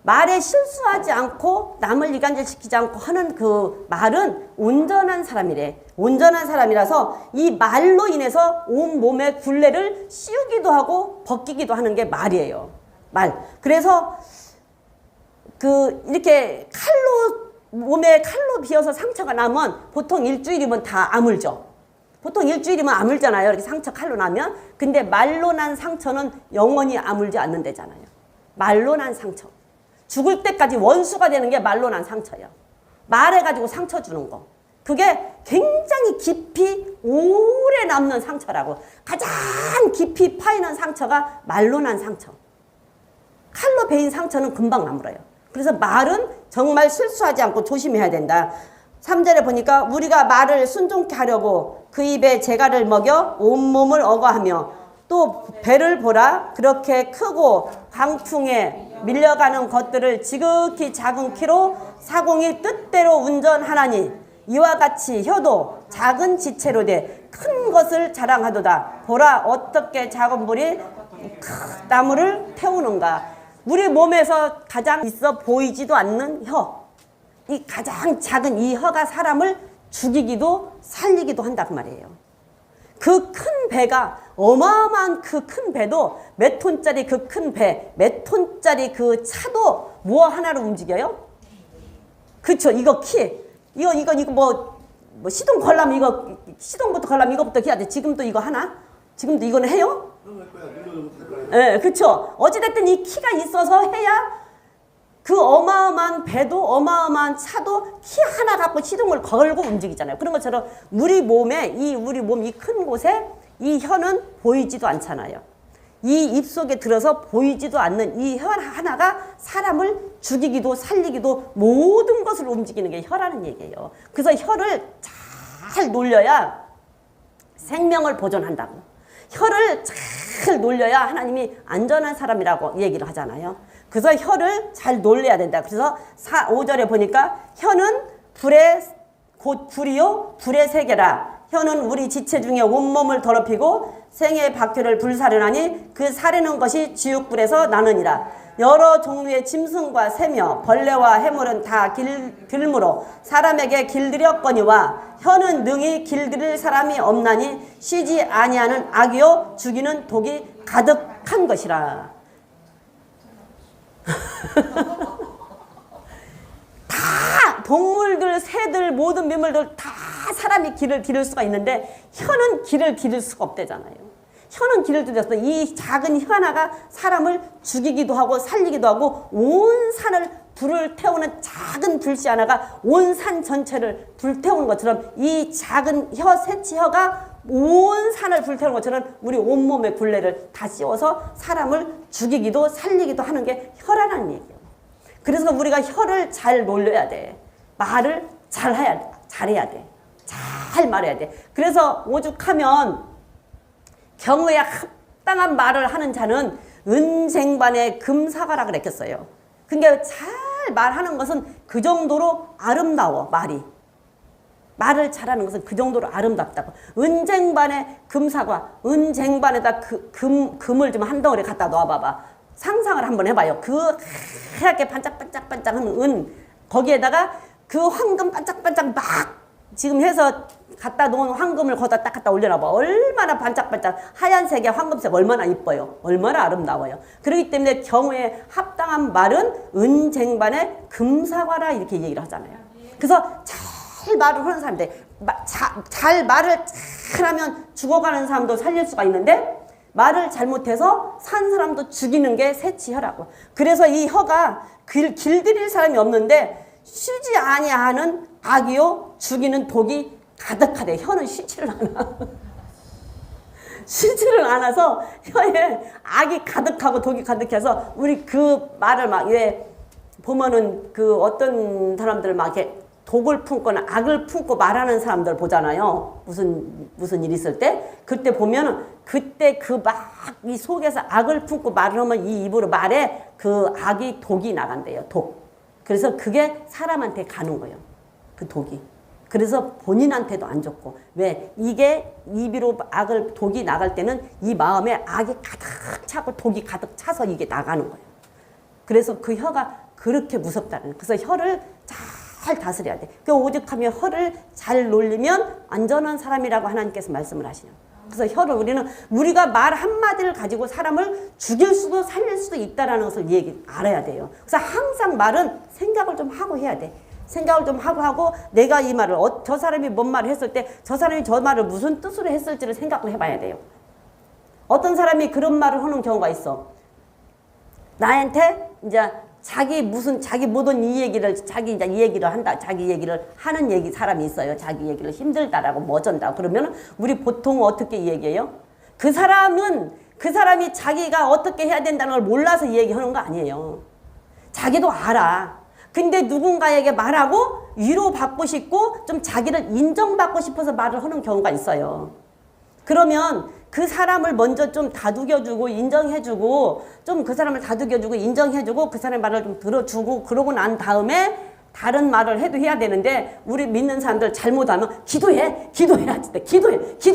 말에 실수하지 않고 남을 이간질시키지 않고 하는 그 말은 온전한 사람이래. 온전한 사람이라서 이 말로 인해서 온 몸의 굴레를 씌우기도 하고 벗기기도 하는 게 말이에요. 말. 그래서 이렇게 몸에 칼로 비어서 상처가 나면 보통 일주일이면 다 아물죠. 보통 일주일이면 아물잖아요. 이렇게 상처 칼로 나면. 근데 말로 난 상처는 영원히 아물지 않는다잖아요. 말로 난 상처. 죽을 때까지 원수가 되는 게 말로 난 상처예요. 말해가지고 상처 주는 거. 그게 굉장히 깊이 오래 남는 상처라고. 가장 깊이 파이는 상처가 말로 난 상처. 칼로 베인 상처는 금방 아물어요. 그래서 말은 정말 실수하지 않고 조심해야 된다. 3절에 보니까 우리가 말을 순종케 하려고 그 입에 재갈을 먹여 온몸을 억어하며 또 배를 보라 그렇게 크고 광풍에 밀려가는 것들을 지극히 작은 키로 사공이 뜻대로 운전하나니 이와 같이 혀도 작은 지체로 돼 큰 것을 자랑하도다. 보라 어떻게 작은 불이 큰 나무를 태우는가. 우리 몸에서 가장 있어 보이지도 않는 혀, 이 가장 작은 이 혀가 사람을 죽이기도 살리기도 한다 그 말이에요. 그 큰 배가 어마어마한 그 큰 배도 몇 톤짜리 그 큰 배, 몇 톤짜리 그 차도 뭐 하나로 움직여요? 그쵸? 이거 이거 뭐 시동 걸라면 이거 시동부터 걸라면 이거부터 해야 돼. 지금도 이거 하나? 지금도 이거는 해요? 네, 그쵸? 어찌됐든 이 키가 있어서 해야 그 어마어마한 배도 어마어마한 차도 키 하나 갖고 시동을 걸고 움직이잖아요. 그런 것처럼 우리 몸 이 큰 곳에 이 혀는 보이지도 않잖아요. 이 입 속에 들어서 보이지도 않는 이 혀 하나가 사람을 죽이기도 살리기도 모든 것을 움직이는 게 혀라는 얘기예요. 그래서 혀를 잘 놀려야 생명을 보존한다고. 혀를 잘 놀려야 하나님이 안전한 사람이라고 얘기를 하잖아요. 그래서 혀를 잘 놀려야 된다. 그래서 5절에 보니까 혀는 곧 불이요 불의 세계라. 혀는 우리 지체 중에 온몸을 더럽히고 생의 바퀴를 불사르나니 그 사르는 것이 지옥불에서 나느니라. 여러 종류의 짐승과 새며 벌레와 해물은 다 길므로 사람에게 길들였거니와 혀는 능히 길들일 사람이 없나니 쉬지 아니하는 악이요 죽이는 독이 가득한 것이라. 다 동물들, 새들, 모든 민물들 다 사람이 길을 기를 수가 있는데 혀는 길을 기를 수가 없대잖아요. 혀는 길을 들여서 이 작은 혀 하나가 사람을 죽이기도 하고 살리기도 하고 온 산을 불을 태우는 작은 불씨 하나가 온 산 전체를 불태우는 것처럼 이 작은 새치 혀가 온 산을 불태우는 것처럼 우리 온몸의 굴레를 다 씌워서 사람을 죽이기도 살리기도 하는 게 혀라는 얘기예요. 그래서 우리가 혀를 잘 놀려야 돼. 말을 잘해야 돼. 잘 말해야 돼. 그래서 오죽하면 경의에 합당한 말을 하는 자는 은쟁반의 금사과라 그랬겠어요. 그러니까 잘 말하는 것은 그 정도로 아름다워. 말을 잘하는 것은 그 정도로 아름답다고. 은쟁반의 금사과, 은쟁반에다 금을 좀 한 덩어리 갖다 놓아봐봐. 상상을 한번 해봐요. 그 하얗게 반짝반짝반짝하는 은, 거기에다가 그 황금 반짝반짝 막 지금 해서 갖다 놓은 황금을 거기다 딱 갖다 올려놔봐. 얼마나 반짝반짝 하얀색의 황금색 얼마나 이뻐요. 얼마나 아름다워요. 그렇기 때문에 경우에 합당한 말은 은쟁반의 금사과라 이렇게 얘기를 하잖아요. 그래서 잘 말을 하는 사람들, 잘 말을 잘하면 죽어가는 사람도 살릴 수가 있는데 말을 잘못해서 산 사람도 죽이는 게 새치혀라고. 그래서 이 혀가 길들일 사람이 없는데 쉬지 아니하는 악이요 죽이는 독이 가득하대. 혀는 쉬지를 않아. 쉬지를 않아서 혀에 악이 가득하고 독이 가득해서 우리 그 말을 막 왜 보면은 그 어떤 사람들 막 이렇게 독을 품거나 악을 품고 말하는 사람들 보잖아요. 무슨 일 있을 때 그때 보면은 그때 그 막 이 속에서 악을 품고 말을 하면 이 입으로 말에 그 악이 독이 나간대요. 독. 그래서 그게 사람한테 가는 거예요. 그 독이. 그래서 본인한테도 안 좋고. 왜? 이게 입으로 독이 나갈 때는 이 마음에 악이 가득 차고 독이 가득 차서 이게 나가는 거예요. 그래서 그 혀가 그렇게 무섭다는 거예요. 그래서 혀를 잘 다스려야 돼. 그 오죽하면 혀를 잘 놀리면 안전한 사람이라고 하나님께서 말씀을 하시네요. 그래서 혀를 우리가 말 한마디를 가지고 사람을 죽일 수도 살릴 수도 있다는 것을 알아야 돼요. 그래서 항상 말은 생각을 좀 하고 해야 돼. 생각을 좀 하고 내가 이 말을 저 사람이 뭔 말을 했을 때 저 사람이 저 말을 무슨 뜻으로 했을지를 생각을 해봐야 돼요. 어떤 사람이 그런 말을 하는 경우가 있어. 나한테 이제 자기 모든 이 얘기를 자기 이제 이 얘기를 한다. 자기 얘기를 하는 사람이 있어요. 자기 얘기를 힘들다라고 뭐 어쩐다. 그러면 우리 보통 어떻게 얘기해요? 그 사람이 자기가 어떻게 해야 된다는 걸 몰라서 얘기하는 거 아니에요. 자기도 알아. 근데 누군가에게 말하고 위로받고 싶고 좀 자기를 인정받고 싶어서 말을 하는 경우가 있어요. 그러면 그 사람을 먼저 좀 다독여주고 인정해주고 좀 그 사람을 다독여주고 인정해주고 그 사람의 말을 좀 들어주고 그러고 난 다음에 다른 말을 해야 되는데 우리 믿는 사람들 잘못하면 기도해 기도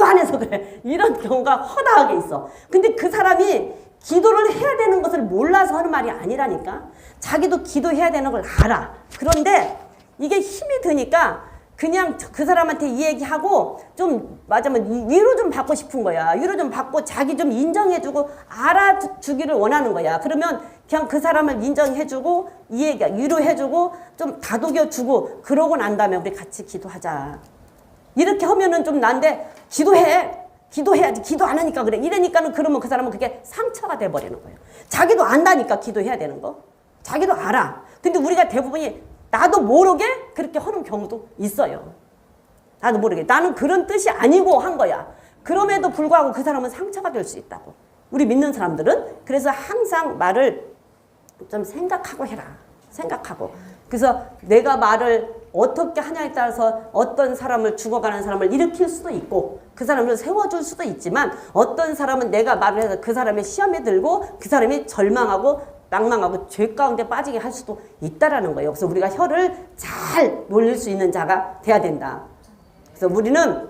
안 해서 그래 이런 경우가 허다하게 있어. 근데 그 사람이 기도를 해야 되는 것을 몰라서 하는 말이 아니라니까. 자기도 기도해야 되는 걸 알아. 그런데 이게 힘이 드니까 그냥 그 사람한테 이 얘기하고 좀 맞으면 위로 좀 받고 싶은 거야. 위로 좀 받고 자기 좀 인정해주고 알아주기를 원하는 거야. 그러면 그냥 그 사람을 인정해주고 이 얘기 위로해주고 좀 다독여주고 그러고 난 다음에 우리 같이 기도하자. 이렇게 하면은 좀 난데 기도해야지. 기도 안 하니까 그래. 이러니까는 그러면 그 사람은 그게 상처가 돼버리는 거예요. 자기도 안다니까 기도해야 되는 거. 자기도 알아. 근데 우리가 대부분이 나도 모르게 그렇게 하는 경우도 있어요. 나도 모르게. 나는 그런 뜻이 아니고 한 거야. 그럼에도 불구하고 그 사람은 상처가 될 수 있다고. 우리 믿는 사람들은. 그래서 항상 말을 좀 생각하고 해라. 생각하고. 그래서 내가 말을 어떻게 하냐에 따라서 어떤 사람을 죽어가는 사람을 일으킬 수도 있고 그 사람을 세워줄 수도 있지만 어떤 사람은 내가 말을 해서 그 사람의 시험에 들고 그 사람이 절망하고 낭망하고 죄 가운데 빠지게 할 수도 있다라는 거예요. 그래서 우리가 혀를 잘 놀릴 수 있는 자가 돼야 된다. 그래서 우리는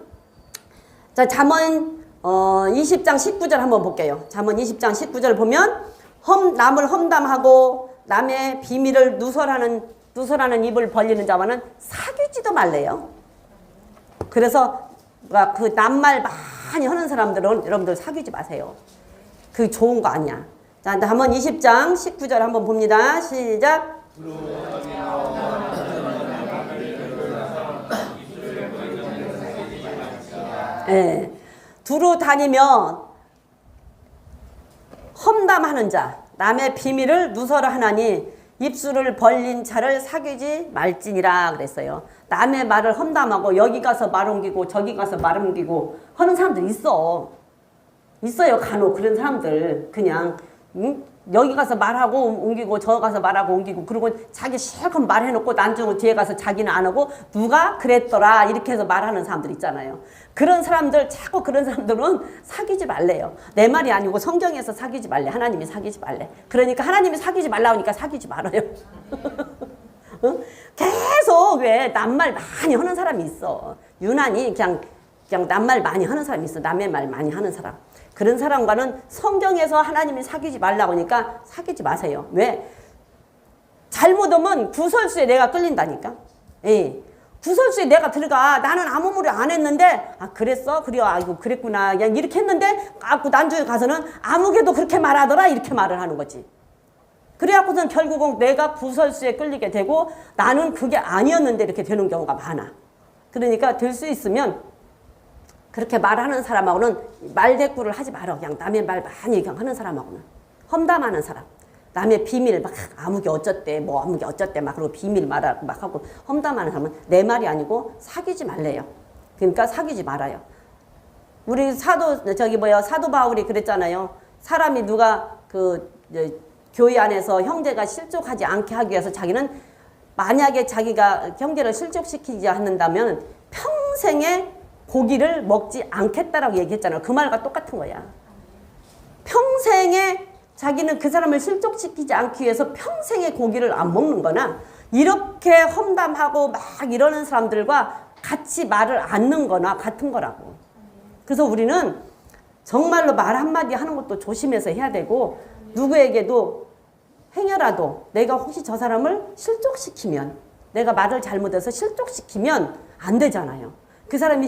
자 잠언 20장 19절 한번 볼게요. 잠언 20장 19절 보면 남을 험담하고 남의 비밀을 누설하는 입을 벌리는 자와는 사귀지도 말래요. 그래서 그 남말 많이 하는 사람들은 여러분들 사귀지 마세요. 그게 좋은 거 아니야. 자, 한번 20장 19절 한번 봅니다. 시작. 네. 두루 다니며 험담하는 자, 남의 비밀을 누설하나니 입술을 벌린 자를 사귀지 말지니라 그랬어요. 남의 말을 험담하고 여기 가서 말 옮기고 저기 가서 말 옮기고 하는 사람들 있어요. 간혹 그런 사람들 그냥 여기 가서 말하고 옮기고 저 가서 말하고 옮기고 그리고 자기 실컷 말해놓고 나중에 뒤에 가서 자기는 안 하고 누가 그랬더라 이렇게 해서 말하는 사람들 있잖아요. 그런 사람들 자꾸 그런 사람들은 사귀지 말래요. 내 말이 아니고 성경에서 사귀지 말래. 하나님이 사귀지 말래. 그러니까 하나님이 사귀지 말라고 하니까 사귀지 말아요. 계속 왜 남말 많이 하는 사람이 있어. 유난히 그냥 남말 많이 하는 사람이 있어. 남의 말 많이 하는 사람. 그런 사람과는 성경에서 하나님이 사귀지 말라고 하니까 사귀지 마세요. 왜? 잘못하면 구설수에 내가 끌린다니까. 예. 구설수에 내가 들어가. 나는 아무 말을 안 했는데 그랬어? 그래. 아이고 그랬구나. 그냥 이렇게 했는데 나중에 가서는 아무개도 그렇게 말하더라 이렇게 말을 하는 거지. 그래갖고선 결국은 내가 구설수에 끌리게 되고 나는 그게 아니었는데 이렇게 되는 경우가 많아. 그러니까 될 수 있으면 그렇게 말하는 사람하고는 말대꾸를 하지 말아. 그냥 남의 말 많이 그냥 하는 사람하고는. 험담하는 사람. 남의 비밀 막 아무게 어쩌대 뭐 아무게 어쩌대 막 그러고 비밀 말하고 막 하고 험담하는 사람은 내 말이 아니고 사귀지 말래요. 그러니까 사귀지 말아요. 우리 사도 바울이 그랬잖아요. 사람이 누가 교회 안에서 형제가 실족하지 않게 하기 위해서 자기는 만약에 자기가 형제를 실족시키지 않는다면 평생에 고기를 먹지 않겠다라고 얘기했잖아요. 그 말과 똑같은 거야. 평생에 자기는 그 사람을 실족시키지 않기 위해서 평생에 고기를 안 먹는 거나 이렇게 험담하고 막 이러는 사람들과 같이 말을 안 거나 같은 거라고. 그래서 우리는 정말로 말 한마디 하는 것도 조심해서 해야 되고 누구에게도 행여라도 내가 혹시 저 사람을 실족시키면 내가 말을 잘못해서 실족시키면 안 되잖아요. 그 사람이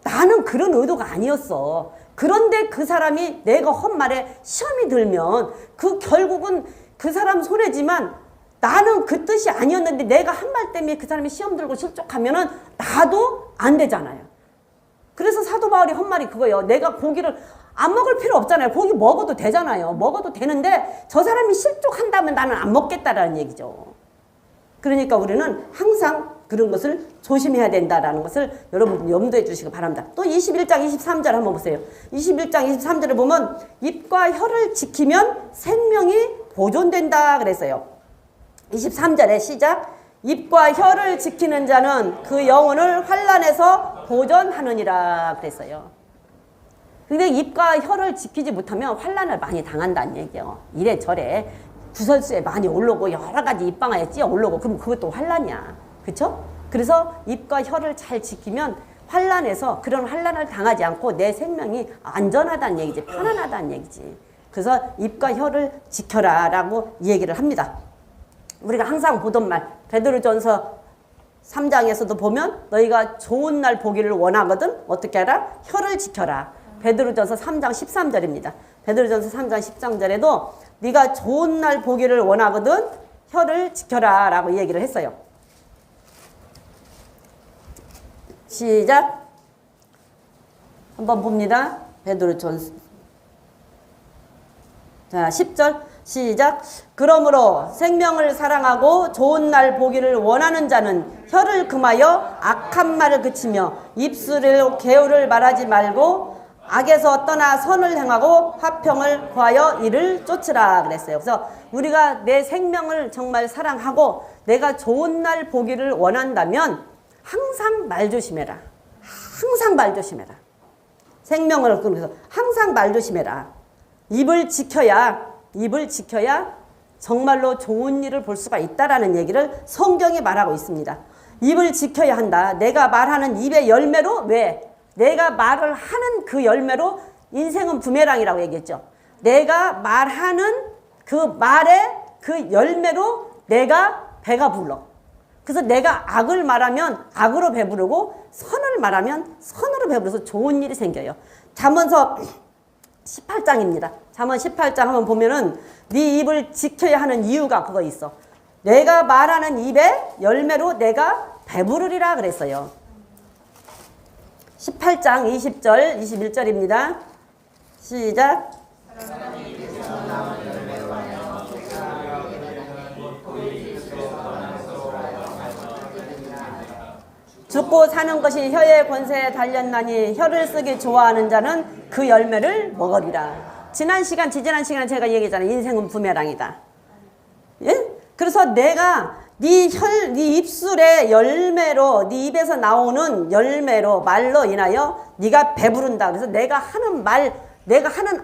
나는 그런 의도가 아니었어. 그런데 그 사람이 내가 한 말에 시험이 들면 결국은 그 사람 손해지만 나는 그 뜻이 아니었는데 내가 한 말 때문에 그 사람이 시험 들고 실족하면은 나도 안 되잖아요. 그래서 사도 바울이 한 말이 그거예요. 내가 고기를 안 먹을 필요 없잖아요. 고기 먹어도 되잖아요. 먹어도 되는데 저 사람이 실족한다면 나는 안 먹겠다라는 얘기죠. 그러니까 우리는 항상 그런 것을 조심해야 된다라는 것을 여러분 염두해 주시기 바랍니다. 또 21장 23절 한번 보세요. 21장 23절을 보면 입과 혀를 지키면 생명이 보존된다 그랬어요. 23절에 시작. 입과 혀를 지키는 자는 그 영혼을 환난에서 보존하느니라 그랬어요. 근데 입과 혀를 지키지 못하면 환난을 많이 당한다는 얘기예요. 이래저래 구설수에 많이 올라오고 여러 가지 입방아에 찌어 올라오고 그럼 그것도 환난이야. 그렇죠? 그래서 입과 혀를 잘 지키면 환난에서 그런 환난을 당하지 않고 내 생명이 안전하다는 얘기지, 편안하다는 얘기지. 그래서 입과 혀를 지켜라 라고 얘기를 합니다. 우리가 항상 보던 말 베드로전서 3장에서도 보면 너희가 좋은 날 보기를 원하거든 어떻게 하라? 혀를 지켜라. 베드로전서 3장 13절입니다. 베드로전서 3장 13절에도 네가 좋은 날 보기를 원하거든 혀를 지켜라 라고 얘기를 했어요. 시작. 한번 봅니다. 베드로전서 자 10절 시작. 그러므로 생명을 사랑하고 좋은 날 보기를 원하는 자는 혀를 금하여 악한 말을 그치며 입술로 개울을 말하지 말고 악에서 떠나 선을 행하고 화평을 구하여 이를 쫓으라 그랬어요. 그래서 우리가 내 생명을 정말 사랑하고 내가 좋은 날 보기를 원한다면 항상 말 조심해라. 항상 말 조심해라. 생명을 그래서 항상 말 조심해라. 입을 지켜야 정말로 좋은 일을 볼 수가 있다라는 얘기를 성경이 말하고 있습니다. 입을 지켜야 한다. 내가 말하는 입의 열매로 왜? 내가 말을 하는 그 열매로 인생은 부메랑이라고 얘기했죠. 내가 말하는 그 말의 그 열매로 내가 배가 불러. 그래서 내가 악을 말하면 악으로 배부르고 선을 말하면 선으로 배부르서 좋은 일이 생겨요. 잠언서 18장입니다. 잠언 18장 한번 보면은 네 입을 지켜야 하는 이유가 그거 있어. 내가 말하는 입의 열매로 내가 배부르리라 그랬어요. 18장 20절 21절입니다. 시작. 죽고 사는 것이 혀의 권세에 달렸나니 혀를 쓰기 좋아하는 자는 그 열매를 먹으리라. 지지난 시간에 제가 얘기했잖아요. 인생은 부메랑이다. 예? 그래서 내가 네 입술의 열매로 네 입에서 나오는 열매로 말로 인하여 네가 배부른다. 그래서 내가 하는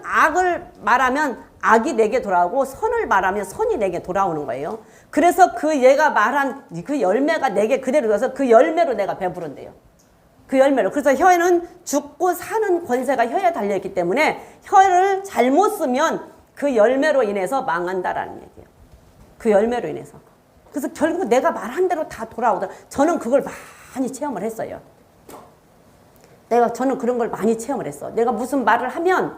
악을 말하면 악이 내게 돌아오고 선을 말하면 선이 내게 돌아오는 거예요. 그래서 얘가 말한 그 열매가 내게 그대로 들어서 그 열매로 내가 배부른대요. 그 열매로. 그래서 혀에는 죽고 사는 권세가 혀에 달려있기 때문에 혀를 잘못 쓰면 그 열매로 인해서 망한다라는 얘기예요. 그 열매로 인해서. 그래서 결국 내가 말한 대로 다 돌아오더라. 저는 그걸 많이 체험을 했어요. 저는 그런 걸 많이 체험을 했어. 내가 무슨 말을 하면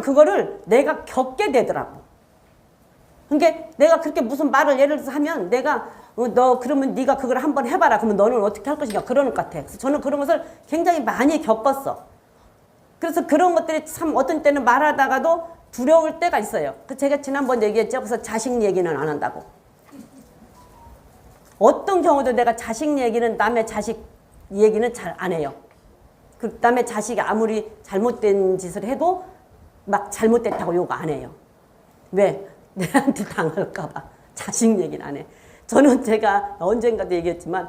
그거를 내가 겪게 되더라고. 그러니까 내가 그렇게 무슨 말을 예를 들어서 하면 내가 너 그러면 네가 그걸 한번 해봐라. 그러면 너는 어떻게 할 것인가 그러는 것 같아. 그래서 저는 그런 것을 굉장히 많이 겪었어. 그래서 그런 것들이 참 어떤 때는 말하다가도 두려울 때가 있어요. 제가 지난번 얘기했죠. 그래서 자식 얘기는 안 한다고. 어떤 경우도 내가 자식 얘기는 남의 자식 얘기는 잘 안 해요. 그 남의 자식이 아무리 잘못된 짓을 해도 막 잘못됐다고 욕 안 해요. 왜? 내한테 당할까 봐. 자식 얘기는 안 해. 저는 제가 언젠가도 얘기했지만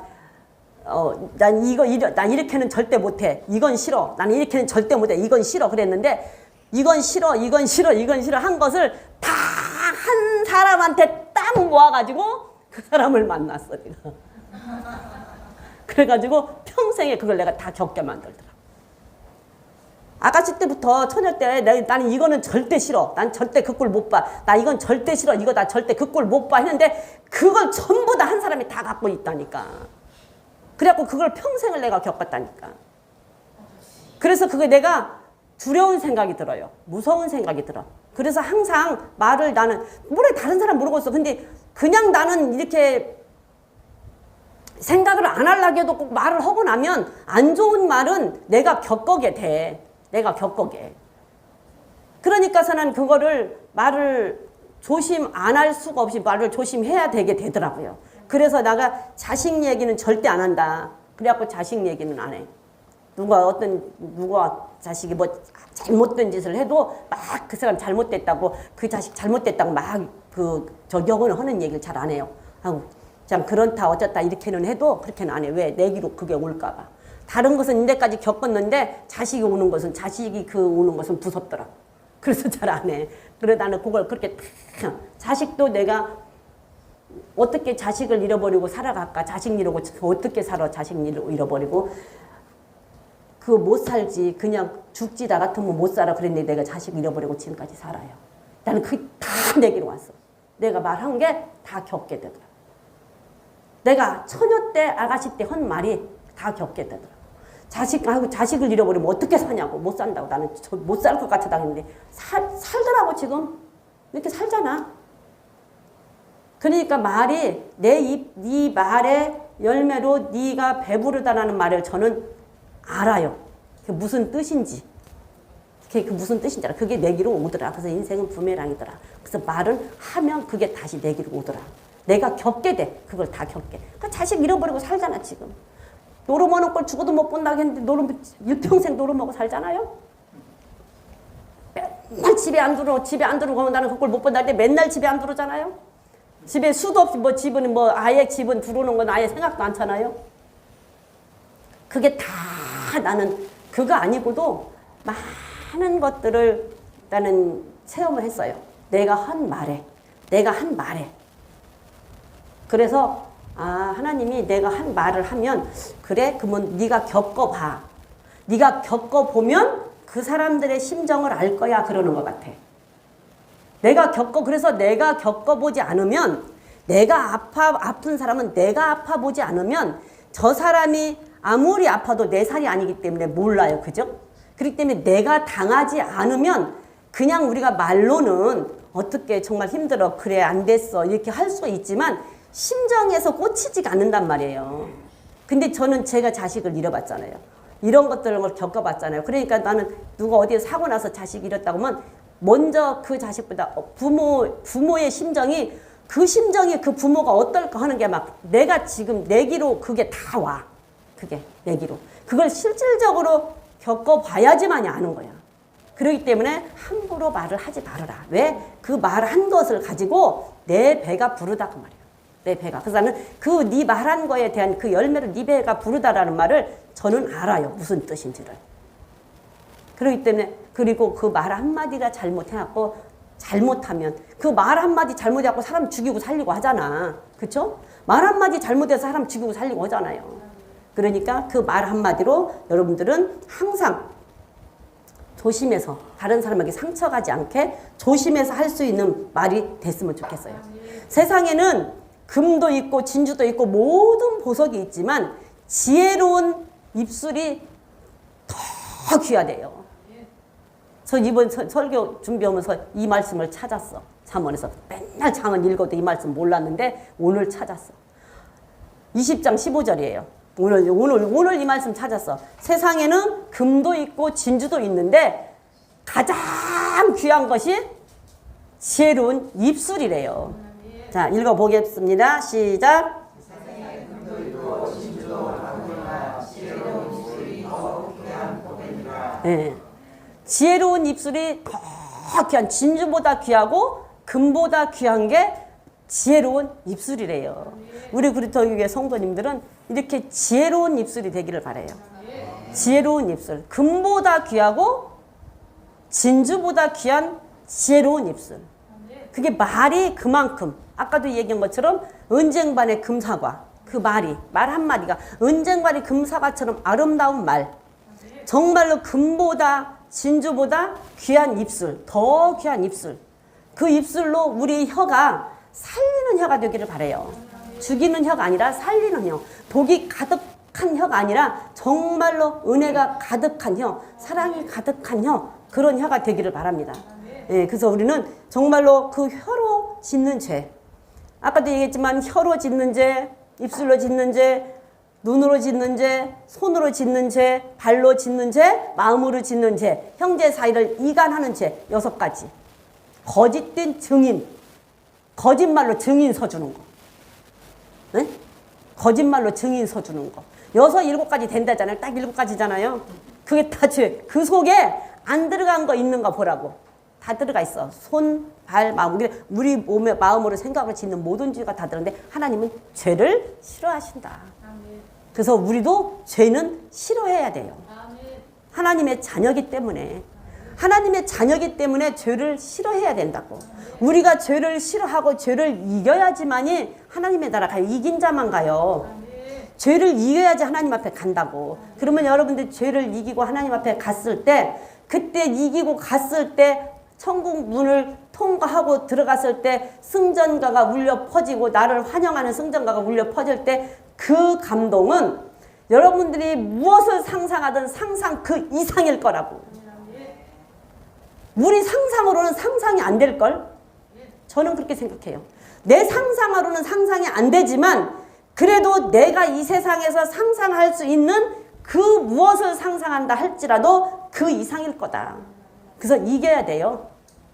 난 이렇게는 절대 못해. 이건 싫어. 나는 이렇게는 절대 못해. 이건 싫어. 그랬는데 이건 싫어. 이건 싫어. 이건 싫어 한 것을 다 한 사람한테 딱 모아가지고 그 사람을 만났어. 내가. 그래가지고 평생에 그걸 내가 다 겪게 만들더라. 아가씨 때부터 처녀 때 나는 이거는 절대 싫어. 난 절대 그 꼴 못 봐. 나 이건 절대 싫어. 이거 나 절대 그 꼴 못 봐 했는데 그걸 전부 다 한 사람이 다 갖고 있다니까. 그래갖고 그걸 평생을 내가 겪었다니까. 그래서 그게 내가 두려운 생각이 들어요. 무서운 생각이 들어. 그래서 항상 말을 나는 뭐래 다른 사람 모르겠어. 근데 그냥 나는 이렇게 생각을 안 하려고 해도 꼭 말을 하고 나면 안 좋은 말은 내가 겪게 돼. 내가 겪게. 그러니까서는 그거를 말을 조심 안 할 수가 없이 말을 조심해야 되게 되더라고요. 그래서 내가 자식 얘기는 절대 안 한다. 그래갖고 자식 얘기는 안 해. 누가 자식이 뭐 잘못된 짓을 해도 막 그 사람 잘못됐다고 그 자식 잘못됐다고 막 저격을 하는 얘기를 잘 안 해요. 하고 그냥 그렇다 어쩌다 이렇게는 해도 그렇게는 안 해. 왜? 내 귀로 그게 올까 봐. 다른 것은 이제까지 겪었는데 자식이 오는 것은 무섭더라. 그래서 잘 안 해. 그래 나는 그걸 그렇게 자식도 내가 어떻게 자식을 잃어버리고 살아갈까? 자식 잃고 어떻게 살아? 자식 잃어버리고 그 못 살지. 그냥 죽지 나 같으면 못 살아. 그랬는데 내가 자식 잃어버리고 지금까지 살아요. 나는 그게 다 내기로 왔어. 내가 말한 게 다 겪게 되더라. 내가 처녀 때 아가씨 때 한 말이 다 겪게 되더라. 자식을 잃어버리면 어떻게 사냐고. 못 산다고. 나는 못 살 것 같아 당했는데 살더라고 지금. 이렇게 살잖아. 그러니까 말이 네 말의 열매로 네가 배부르다라는 말을 저는 알아요. 그게 무슨 뜻인지. 그게 무슨 뜻인지 알아. 그게 내기로 오더라. 그래서 인생은 부메랑이더라. 그래서 말을 하면 그게 다시 내기로 오더라. 내가 겪게 돼. 그걸 다 겪게. 그러니까 자식 잃어버리고 살잖아 지금. 노름하는 걸 죽어도 못 본다고 했는데 일평생 노름하고 살잖아요. 맨날 집에 안 들어오고 나는 그걸 못 본다 할 때 맨날 집에 안 들어오잖아요. 집에 수도 없이 아예 집은 들어오는 건 아예 생각도 않잖아요. 그게 다 나는 그거 아니고도 많은 것들을 나는 체험을 했어요. 내가 한 말에. 그래서 하나님이 내가 한 말을 하면 그래 그러면 네가 겪어봐. 네가 겪어보면 그 사람들의 심정을 알 거야 그러는 것 같아. 그래서 내가 겪어보지 않으면 아픈 사람은 내가 아파보지 않으면 저 사람이 아무리 아파도 내 살이 아니기 때문에 몰라요. 그죠? 그렇기 때문에 내가 당하지 않으면 그냥 우리가 말로는 어떻게 정말 힘들어. 그래 안 됐어. 이렇게 할 수 있지만 심정에서 꽂히지가 않는단 말이에요. 근데 저는 제가 자식을 잃어봤잖아요. 이런 것들을 겪어봤잖아요. 그러니까 나는 누가 어디에 사고 나서 자식 잃었다고 하면 먼저 그 자식보다 부모의 심정이 그 부모가 어떨까 하는 게 막 내가 지금 내기로 그게 다 와. 그게 내기로. 그걸 실질적으로 겪어봐야지만이 아는 거야. 그렇기 때문에 함부로 말을 하지 말아라. 왜? 그 말한 것을 가지고 내 배가 부르다 그 말이야. 내 배가. 그래서 나는 그 네 말한 거에 대한 그 열매를 네 배가 부르다라는 말을 저는 알아요. 무슨 뜻인지를. 그렇기 때문에 그리고 그 말 한마디가 잘못해갖고 잘못하면 그 말 한마디 잘못해갖고 사람 죽이고 살리고 하잖아. 그쵸? 말 한마디 잘못해서 사람 죽이고 살리고 하잖아요. 그러니까 그 말 한마디로 여러분들은 항상 조심해서 다른 사람에게 상처가지 않게 조심해서 할 수 있는 말이 됐으면 좋겠어요. 세상에는 금도 있고 진주도 있고 모든 보석이 있지만 지혜로운 입술이 더 귀하대요. 저 이번 설교 준비하면서 이 말씀을 찾았어. 잠언에서 맨날 잠언 읽어도 이 말씀 몰랐는데 오늘 찾았어. 20장 15절이에요. 오늘 이 말씀 찾았어. 세상에는 금도 있고 진주도 있는데 가장 귀한 것이 지혜로운 입술이래요. 자, 읽어보겠습니다. 시작. 네. 지혜로운 입술이 더 귀한, 진주보다 귀하고 금보다 귀한 게 지혜로운 입술이래요. 우리 그리스도교회 성도님들은 이렇게 지혜로운 입술이 되기를 바라요. 지혜로운 입술. 금보다 귀하고 진주보다 귀한 지혜로운 입술. 그게 말이 그만큼 아까도 얘기한 것처럼 은쟁반의 금사과, 그 말 한마디가 은쟁반의 금사과처럼 아름다운 말. 정말로 금보다 진주보다 귀한 입술, 더 귀한 입술. 그 입술로 우리 혀가 살리는 혀가 되기를 바라요. 죽이는 혀가 아니라 살리는 혀. 독이 가득한 혀가 아니라 정말로 은혜가 가득한 혀, 사랑이 가득한 혀, 그런 혀가 되기를 바랍니다. 예, 그래서 우리는 정말로 그 혀로 짓는 죄, 아까도 얘기했지만 혀로 짓는 죄, 입술로 짓는 죄, 눈으로 짓는 죄, 손으로 짓는 죄, 발로 짓는 죄, 마음으로 짓는 죄, 형제 사이를 이간하는 죄, 6가지. 거짓된 증인, 거짓말로 증인 서주는 거. 네? 거짓말로 증인 서주는 거. 6, 7가지 된다잖아요. 딱 7가지잖아요. 그게 다 죄. 그 속에 안 들어간 거 있는가 보라고. 다 들어가 있어. 손, 발, 마음. 우리 몸의 마음으로 생각으로 짓는 모든 죄가 다 들었는데 하나님은 죄를 싫어하신다. 그래서 우리도 죄는 싫어해야 돼요. 하나님의 자녀이기 때문에. 하나님의 자녀이기 때문에 죄를 싫어해야 된다고. 우리가 죄를 싫어하고 죄를 이겨야지만이 하나님의 나라 가요. 이긴 자만 가요. 죄를 이겨야지 하나님 앞에 간다고. 그러면 여러분들 죄를 이기고 하나님 앞에 갔을 때, 그때 이기고 갔을 때 천국 문을 통과하고 들어갔을 때 승전가가 울려 퍼지고 나를 환영하는 승전가가 울려 퍼질 때 그 감동은 여러분들이 무엇을 상상하든 상상 그 이상일 거라고. 우리 상상으로는 상상이 안 될걸? 저는 그렇게 생각해요. 내 상상으로는 상상이 안 되지만 그래도 내가 이 세상에서 상상할 수 있는 그 무엇을 상상한다 할지라도 그 이상일 거다. 그래서 이겨야 돼요.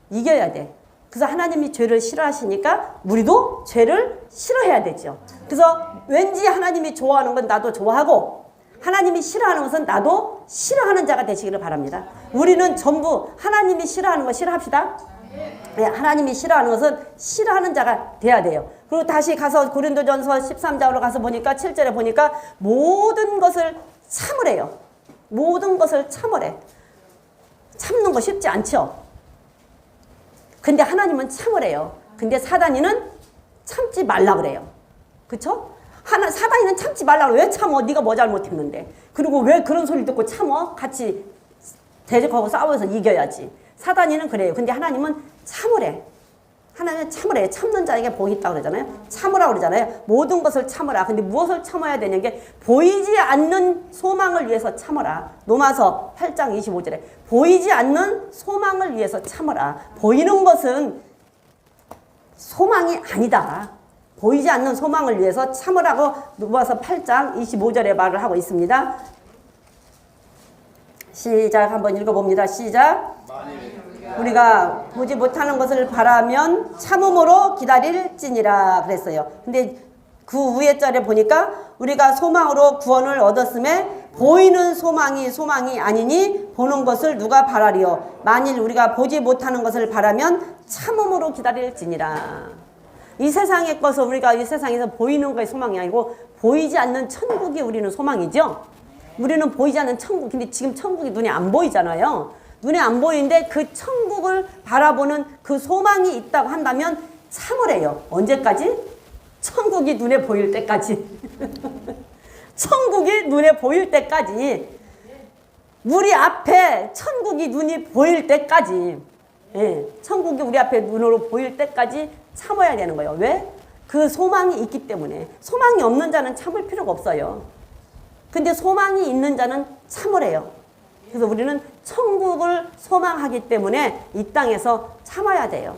이겨야 돼. 그래서 하나님이 죄를 싫어하시니까 우리도 죄를 싫어해야 되죠. 그래서 왠지 하나님이 좋아하는 건 나도 좋아하고 하나님이 싫어하는 것은 나도 싫어하는 자가 되시기를 바랍니다. 우리는 전부 하나님이 싫어하는 거 싫어합시다. 네, 하나님이 싫어하는 것은 싫어하는 자가 돼야 돼요. 그리고 다시 가서 고린도전서 13장으로 가서 보니까 7절에 보니까 모든 것을 참으래요. 모든 것을 참으래. 참는 거 쉽지 않죠. 근데 하나님은 참으래요. 근데 사단이는 참지 말라 그래요. 그쵸? 사단이는 참지 말라 그래요. 왜 참어? 네가 뭐 잘못했는데. 그리고 왜 그런 소리 듣고 참어? 같이 대적하고 싸워서 이겨야지. 사단이는 그래요. 근데 하나님은 참으래. 하나님은 참으래. 참는 자에게 복이 있다고 그러잖아요. 참으라고 그러잖아요. 모든 것을 참으라. 근데 무엇을 참아야 되는 게 보이지 않는 소망을 위해서 참으라. 로마서 8장 25절에 보이지 않는 소망을 위해서 참으라. 보이는 것은 소망이 아니다. 보이지 않는 소망을 위해서 참으라고 로마서 8장 25절에 말을 하고 있습니다. 시작 한번 읽어봅니다. 시작. 우리가 보지 못하는 것을 바라면 참음으로 기다릴지니라 그랬어요. 근데 그 위에 절에 보니까 우리가 소망으로 구원을 얻었음에 보이는 소망이 아니니 보는 것을 누가 바라리요. 만일 우리가 보지 못하는 것을 바라면 참음으로 기다릴지니라. 이 세상의 것을 우리가 이 세상에서 보이는 것이 소망이 아니고 보이지 않는 천국이 우리는 소망이죠. 우리는 보이지 않는 천국. 근데 지금 천국이 눈에 안 보이잖아요. 눈에 안 보이는데 그 천국을 바라보는 그 소망이 있다고 한다면 참으래요. 언제까지? 천국이 눈에 보일 때까지. 천국이 눈에 보일 때까지. 우리 앞에 천국이 눈이 보일 때까지. 예, 천국이 우리 앞에 눈으로 보일 때까지 참아야 되는 거예요. 왜? 그 소망이 있기 때문에. 소망이 없는 자는 참을 필요가 없어요. 근데 소망이 있는 자는 참으래요. 그래서 우리는 천국을 소망하기 때문에 이 땅에서 참아야 돼요.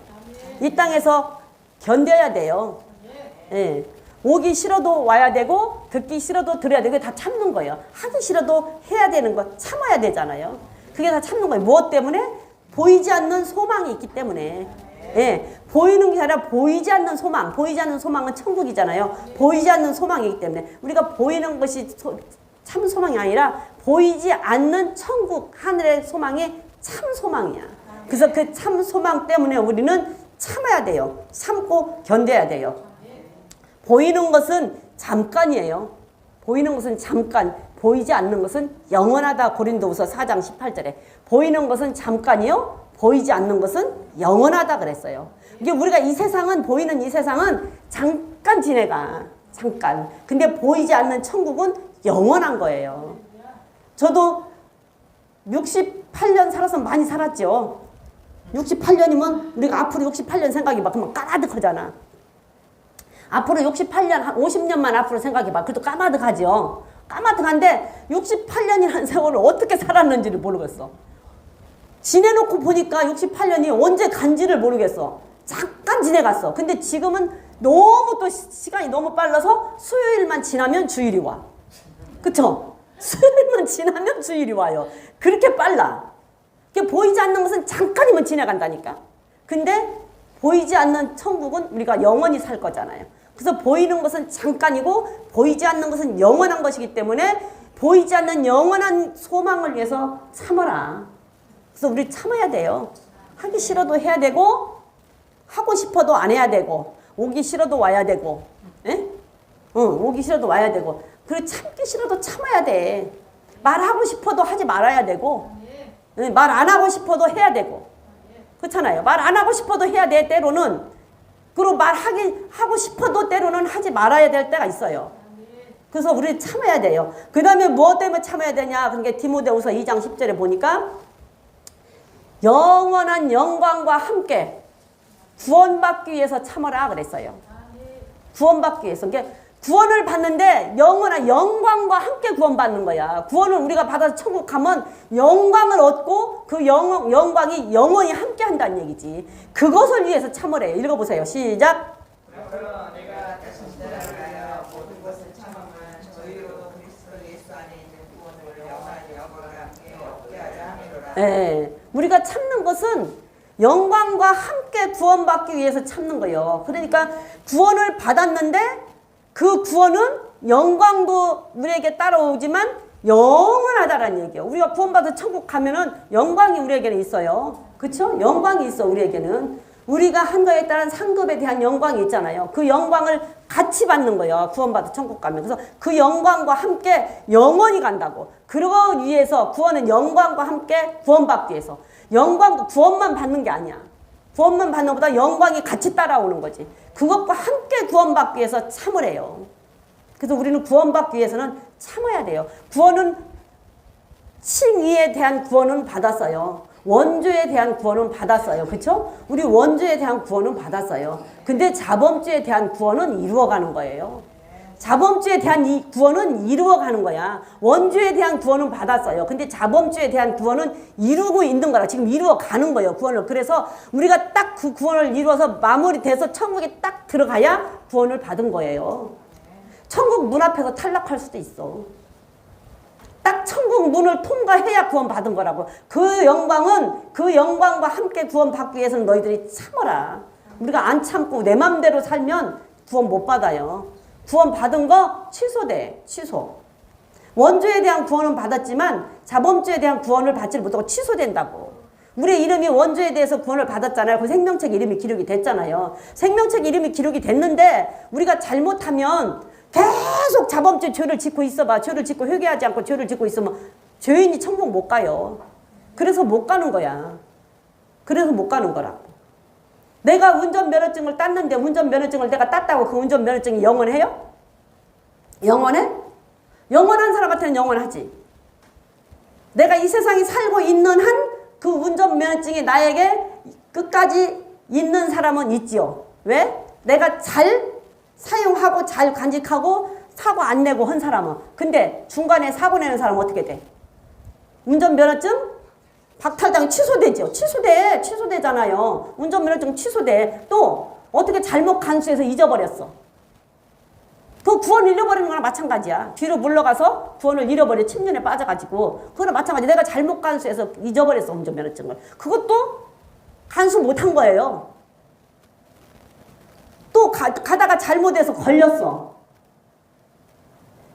이 땅에서 견뎌야 돼요. 예. 오기 싫어도 와야 되고 듣기 싫어도 들어야 되고 다 참는 거예요. 하기 싫어도 해야 되는 거 참아야 되잖아요. 그게 다 참는 거예요. 무엇 때문에? 보이지 않는 소망이 있기 때문에. 예, 보이는 게 아니라 보이지 않는 소망. 보이지 않는 소망은 천국이잖아요. 보이지 않는 소망이기 때문에 우리가 보이는 것이 참 소망이 아니라 보이지 않는 천국 하늘의 소망이 참 소망이야. 그래서 그 참 소망 때문에 우리는 참아야 돼요. 참고 견뎌야 돼요. 보이는 것은 잠깐이에요. 보이는 것은 잠깐, 보이지 않는 것은 영원하다. 고린도후서 4장 18절에 보이는 것은 잠깐이요, 보이지 않는 것은 영원하다 그랬어요. 이게 우리가 이 세상은, 보이는 이 세상은 잠깐 지내가, 잠깐. 근데 보이지 않는 천국은 영원한 거예요. 저도 68년 살아서 많이 살았죠. 68년이면 우리가 앞으로 68년 생각이 막 그러면 까마득하잖아. 앞으로 68년, 한 50년만 앞으로 생각해봐. 그래도 까마득하죠. 까마득한데 68년이라는 세월을 어떻게 살았는지를 모르겠어. 지내놓고 보니까 68년이 언제 간지를 모르겠어. 잠깐 지내갔어. 근데 지금은 너무 또 시간이 너무 빨라서 수요일만 지나면 주일이 와. 그쵸? 수요일만 지나면 주일이 와요. 그렇게 빨라. 보이지 않는 것은 잠깐이면 지나간다니까. 근데 보이지 않는 천국은 우리가 영원히 살 거잖아요. 그래서 보이는 것은 잠깐이고 보이지 않는 것은 영원한 것이기 때문에 보이지 않는 영원한 소망을 위해서 참아라. 그래서 우리 참아야 돼요. 하기 싫어도 해야 되고 하고 싶어도 안 해야 되고 오기 싫어도 와야 되고, 예? 오기 싫어도 와야 되고, 그리고 참기 싫어도 참아야 돼. 말하고 싶어도 하지 말아야 되고, 말 안 하고 싶어도 해야 되고, 그렇잖아요. 말 안 하고 싶어도 해야 돼, 때로는. 그리고 하고 싶어도 때로는 하지 말아야 될 때가 있어요. 그래서 우리 참아야 돼요. 그 다음에 무엇 때문에 참아야 되냐? 그러니까 디모데후서 2장 10절에 보니까 영원한 영광과 함께 구원받기 위해서 참아라 그랬어요. 구원받기 위해서. 그러니까 구원을 받는데 영원한 영광과 함께 구원받는 거야. 구원을 우리가 받아서 천국 가면 영광을 얻고 그 영광이 영원히 함께 한다는 얘기지. 그것을 위해서 참으래요. 읽어보세요. 시작. 그러므로 내가 다시 들어가여 모든 것을 참으면 저희로 그리스도 예수 안에 있는 구원을 영원히 영광과 함께 얻게 하려 함이로라. 네, 우리가 참는 것은 영광과 함께 구원받기 위해서 참는 거예요. 그러니까 구원을 받았는데 그 구원은 영광도 우리에게 따라오지만 영원하다라는 얘기예요. 우리가 구원받아 천국 가면은 영광이 우리에게는 있어요. 그렇죠? 영광이 있어 우리에게는. 우리가 한 거에 따른 상급에 대한 영광이 있잖아요. 그 영광을 같이 받는 거예요. 구원받아 천국 가면. 그래서 그 영광과 함께 영원히 간다고. 그러기 위해서 구원은 영광과 함께 구원받기 위해서. 구원만 받는 게 아니야. 구원만 받는 것보다 영광이 같이 따라오는 거지. 그것과 함께 구원받기 위해서 참으래요. 그래서 우리는 구원받기 위해서는 참아야 돼요. 구원은 칭의에 대한 구원은 받았어요. 원죄에 대한 구원은 받았어요. 그렇죠? 우리 원죄에 대한 구원은 받았어요. 근데 자범죄에 대한 구원은 이루어가는 거예요. 자범죄에 대한 이 구원은 이루어가는 거야. 원죄에 대한 구원은 받았어요. 근데 자범죄에 대한 구원은 이루고 있는 거라. 지금 이루어가는 거예요. 구원을. 그래서 우리가 딱 그 구원을 이루어서 마무리돼서 천국에 딱 들어가야 구원을 받은 거예요. 천국 문 앞에서 탈락할 수도 있어. 딱 천국 문을 통과해야 구원 받은 거라고. 그 영광과 함께 구원 받기 위해서는 너희들이 참아라. 우리가 안 참고 내 맘대로 살면 구원 못 받아요. 구원 받은 거 취소돼. 취소. 원죄에 대한 구원은 받았지만 자범죄에 대한 구원을 받지 못하고 취소된다고. 우리의 이름이 원죄에 대해서 구원을 받았잖아요. 그 생명책 이름이 기록이 됐잖아요. 생명책 이름이 기록이 됐는데 우리가 잘못하면 계속 자범죄 죄를 짓고 있어봐. 죄를 짓고 회개하지 않고 죄를 짓고 있으면 죄인이 천국 못 가요. 그래서 못 가는 거야. 그래서 못 가는 거라고. 내가 운전면허증을 땄는데 운전면허증을 내가 땄다고 그 운전면허증이 영원해요? 영원해? 영원한 사람한테는 영원하지. 내가 이 세상에 살고 있는 한 그 운전면허증이 나에게 끝까지 있는 사람은 있지요. 왜? 내가 잘 사용하고 잘 간직하고 사고 안 내고 한 사람은. 근데 중간에 사고 내는 사람은 어떻게 돼? 운전면허증 박탈당 취소되죠. 취소되잖아요. 운전면허증 취소돼. 또 어떻게 잘못 간수해서 잊어버렸어. 그 구원 잃어버리는 거랑 마찬가지야. 뒤로 물러가서 구원을 잃어버려 침륜에 빠져가지고 그거랑 마찬가지. 내가 잘못 간수해서 잊어버렸어 운전면허증을. 그것도 간수 못한 거예요. 또 가다가 잘못해서 걸렸어.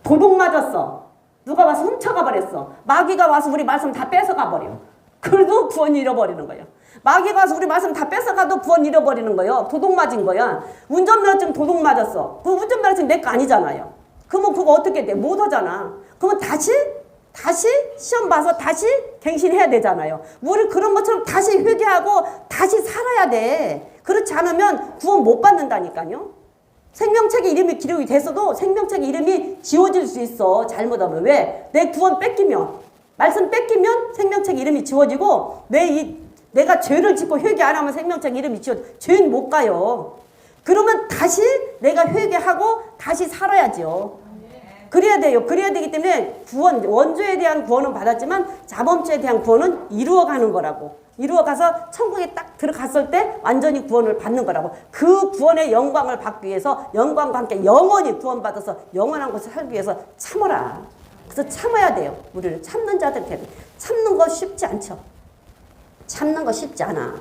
도둑 맞았어. 누가 와서 훔쳐가 버렸어. 마귀가 와서 우리 말씀 다 뺏어가 버려. 그래도 구원 잃어버리는 거예요. 마귀가 와서 우리 말씀 다 뺏어가도 구원 잃어버리는 거예요. 도둑 맞은 거야. 운전면허증 도둑 맞았어. 그 운전면허증 내 거 아니잖아요. 그러면 그거 어떻게 돼? 못 하잖아. 그러면 다시 시험 봐서 다시 갱신해야 되잖아요. 우리 그런 것처럼 다시 회개하고 다시 살아야 돼. 그렇지 않으면 구원 못 받는다니까요. 생명책에 이름이 기록이 됐어도 생명책에 이름이 지워질 수 있어. 잘못하면. 왜? 내 구원 뺏기면, 말씀 뺏기면 생명책에 이름이 지워지고 내가 죄를 짓고 회개 안 하면 생명책 이름이 지워 죄인 못 가요. 그러면 다시 내가 회개하고 다시 살아야죠. 그래야 돼요. 그래야 되기 때문에 구원, 원죄에 대한 구원은 받았지만 자범죄에 대한 구원은 이루어가는 거라고. 이루어가서 천국에 딱 들어갔을 때 완전히 구원을 받는 거라고. 그 구원의 영광을 받기 위해서 영광과 함께 영원히 구원받아서 영원한 곳에 살기 위해서 참아라. 그래서 참아야 돼요. 우리는 참는 자들한테. 참는 거 쉽지 않죠. 참는 거 쉽지 않아.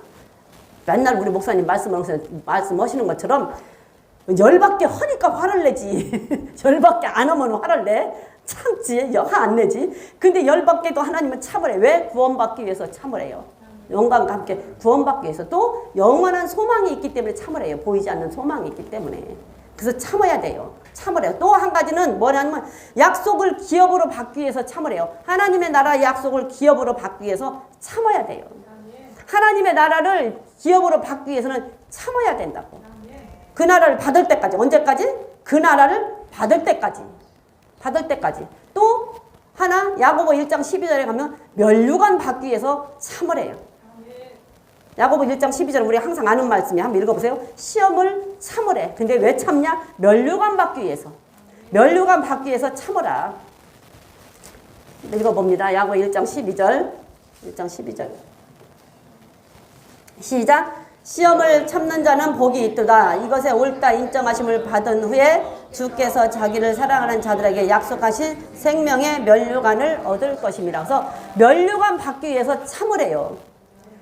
맨날 우리 목사님 말씀하시는 것처럼 열받게 하니까 화를 내지. 열받게 안 하면 화를 내. 참지. 화 안 내지. 근데 열받게도 하나님은 참으래. 왜? 구원받기 위해서 참으래요. 영광과 함께 구원받기 위해서 또 영원한 소망이 있기 때문에 참으래요. 보이지 않는 소망이 있기 때문에. 그래서 참아야 돼요. 참으래요. 또 한 가지는 뭐냐면 약속을 기업으로 받기 위해서 참으래요. 하나님의 나라의 약속을 기업으로 받기 위해서 참아야 돼요. 하나님의 나라를 기업으로 받기 위해서는 참아야 된다고. 그 나라를 받을 때까지. 언제까지? 그 나라를 받을 때까지. 받을 때까지. 또 하나 야고보 1장 12절에 가면 면류관 받기 위해서 참으래요. 야고보 1장 12절 우리 항상 아는 말씀이야. 한번 읽어보세요. 시험을 참으래. 근데 왜 참냐? 면류관 받기 위해서. 면류관 받기 위해서 참으라. 읽어봅니다. 야고보 1장 12절. 1장 12절. 시작. 시험을 참는 자는 복이 있도다. 이것에 옳다 인정하심을 받은 후에 주께서 자기를 사랑하는 자들에게 약속하신 생명의 면류관을 얻을 것입니다. 그래서 면류관 받기 위해서 참으래요.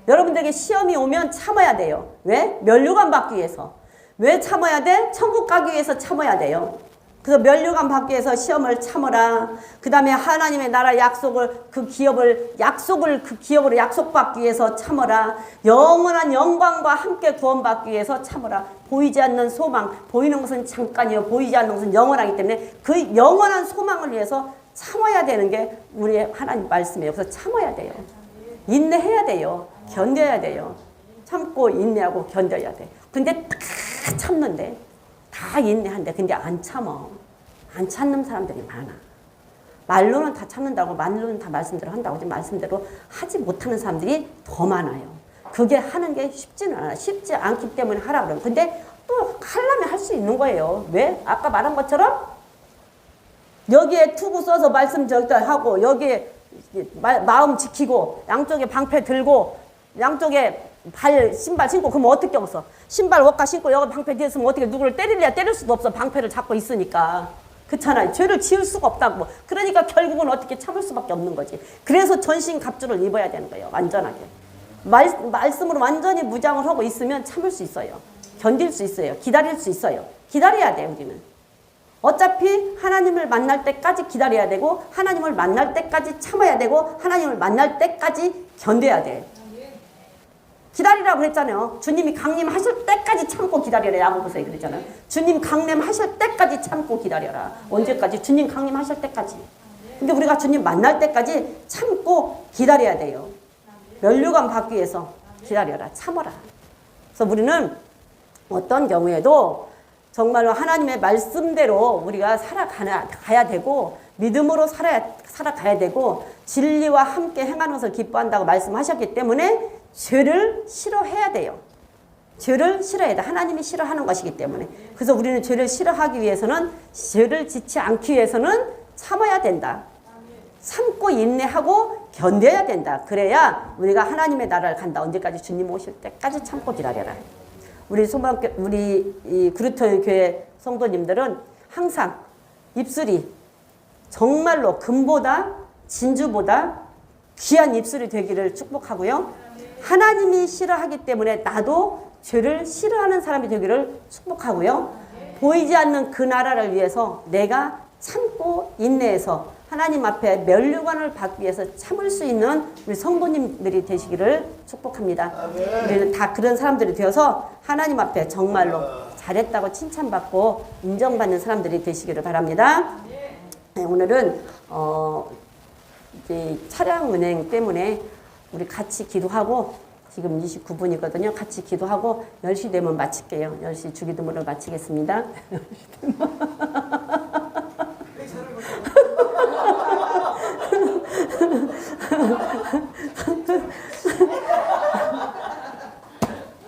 여러분들에게 시험이 오면 참아야 돼요. 왜? 면류관 받기 위해서. 왜 참아야 돼? 천국 가기 위해서 참아야 돼요. 그래서 면류관 받기 위해서 시험을 참으라. 그 다음에 하나님의 나라 약속을 그 기업으로 약속받기 위해서 참으라. 영원한 영광과 함께 구원받기 위해서 참으라. 보이지 않는 소망, 보이는 것은 잠깐이요 보이지 않는 것은 영원하기 때문에 그 영원한 소망을 위해서 참아야 되는 게 우리 하나님 말씀이에요. 그래서 참아야 돼요. 인내해야 돼요. 견뎌야 돼요. 참고 인내하고 견뎌야 돼. 근데 다 참는데 다 인내한대. 근데 안 참어. 안 참는 사람들이 많아. 말로는 다 참는다고, 말로는 다 말씀대로 한다고 하지 말씀대로 하지 못하는 사람들이 더 많아요. 그게 하는 게 쉽지는 않아. 쉽지 않기 때문에 하라 그러는. 근데 또 하려면 할 수 있는 거예요. 왜? 아까 말한 것처럼 여기에 투구 써서 말씀 저기다 하고 여기에 마음 지키고 양쪽에 방패 들고 양쪽에 신발 신고 그러면 어떻게 없어? 신발 옷가 신고 여기 방패 뒤에 있으면 어떻게 누구를 때릴래야 때릴 수도 없어. 방패를 잡고 있으니까. 그렇잖아요. 죄를 지을 수가 없다고. 그러니까 결국은 어떻게 참을 수밖에 없는 거지. 그래서 전신 갑주를 입어야 되는 거예요. 완전하게. 말씀으로 완전히 무장을 하고 있으면 참을 수 있어요. 견딜 수 있어요. 기다릴 수 있어요. 기다려야 돼요. 우리는. 어차피 하나님을 만날 때까지 기다려야 되고 하나님을 만날 때까지 참아야 되고 하나님을 만날 때까지 견뎌야 돼. 기다리라고 그랬잖아요. 주님이 강림하실 때까지 참고 기다려라. 야고보서에 그랬잖아요. 주님 강림하실 때까지 참고 기다려라. 언제까지? 주님 강림하실 때까지. 근데 우리가 주님 만날 때까지 참고 기다려야 돼요. 면류관 받기 위해서 기다려라. 참아라. 그래서 우리는 어떤 경우에도 정말로 하나님의 말씀대로 우리가 살아가야 되고 믿음으로 살아가야 되고 진리와 함께 행하는 것을 기뻐한다고 말씀하셨기 때문에 죄를 싫어해야 돼요. 죄를 싫어해야 돼. 하나님이 싫어하는 것이기 때문에. 그래서 우리는 죄를 싫어하기 위해서는 죄를 짓지 않기 위해서는 참아야 된다. 참고 인내하고 견뎌야 된다. 그래야 우리가 하나님의 나라를 간다. 언제까지? 주님 오실 때까지 참고 기다려라. 우리 이 그루터 교회 성도님들은 항상 입술이 정말로 금보다 진주보다 귀한 입술이 되기를 축복하고요. 하나님이 싫어하기 때문에 나도 죄를 싫어하는 사람이 되기를 축복하고요. 보이지 않는 그 나라를 위해서 내가 참고 인내해서 하나님 앞에 면류관을 받기 위해서 참을 수 있는 우리 성도님들이 되시기를 축복합니다. 우리는 다 그런 사람들이 되어서 하나님 앞에 정말로 잘했다고 칭찬받고 인정받는 사람들이 되시기를 바랍니다. 네, 오늘은 이제 차량 운행 때문에 우리 같이 기도하고 지금 29분이거든요. 같이 기도하고 10시 되면 마칠게요. 10시 주기도문을 마치겠습니다.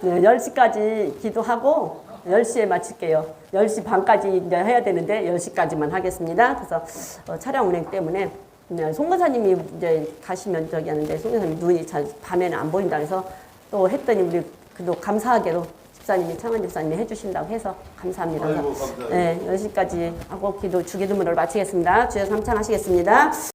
네, 10시까지 기도하고 10시에 마칠게요. 10시 반까지 이제 해야 되는데 10시까지만 하겠습니다. 그래서 차량 운행 때문에 송 권사님이 이제 가시면 저기 하는데 송 권사님 눈이 잘 밤에는 안 보인다 해서 또 했더니 우리 그래도 감사하게도 집사님이 창원 집사님이 해주신다고 해서 감사합니다. 아이고, 감사합니다. 네, 10시까지 하고 주기도문을 마치겠습니다. 주여 삼창하시겠습니다.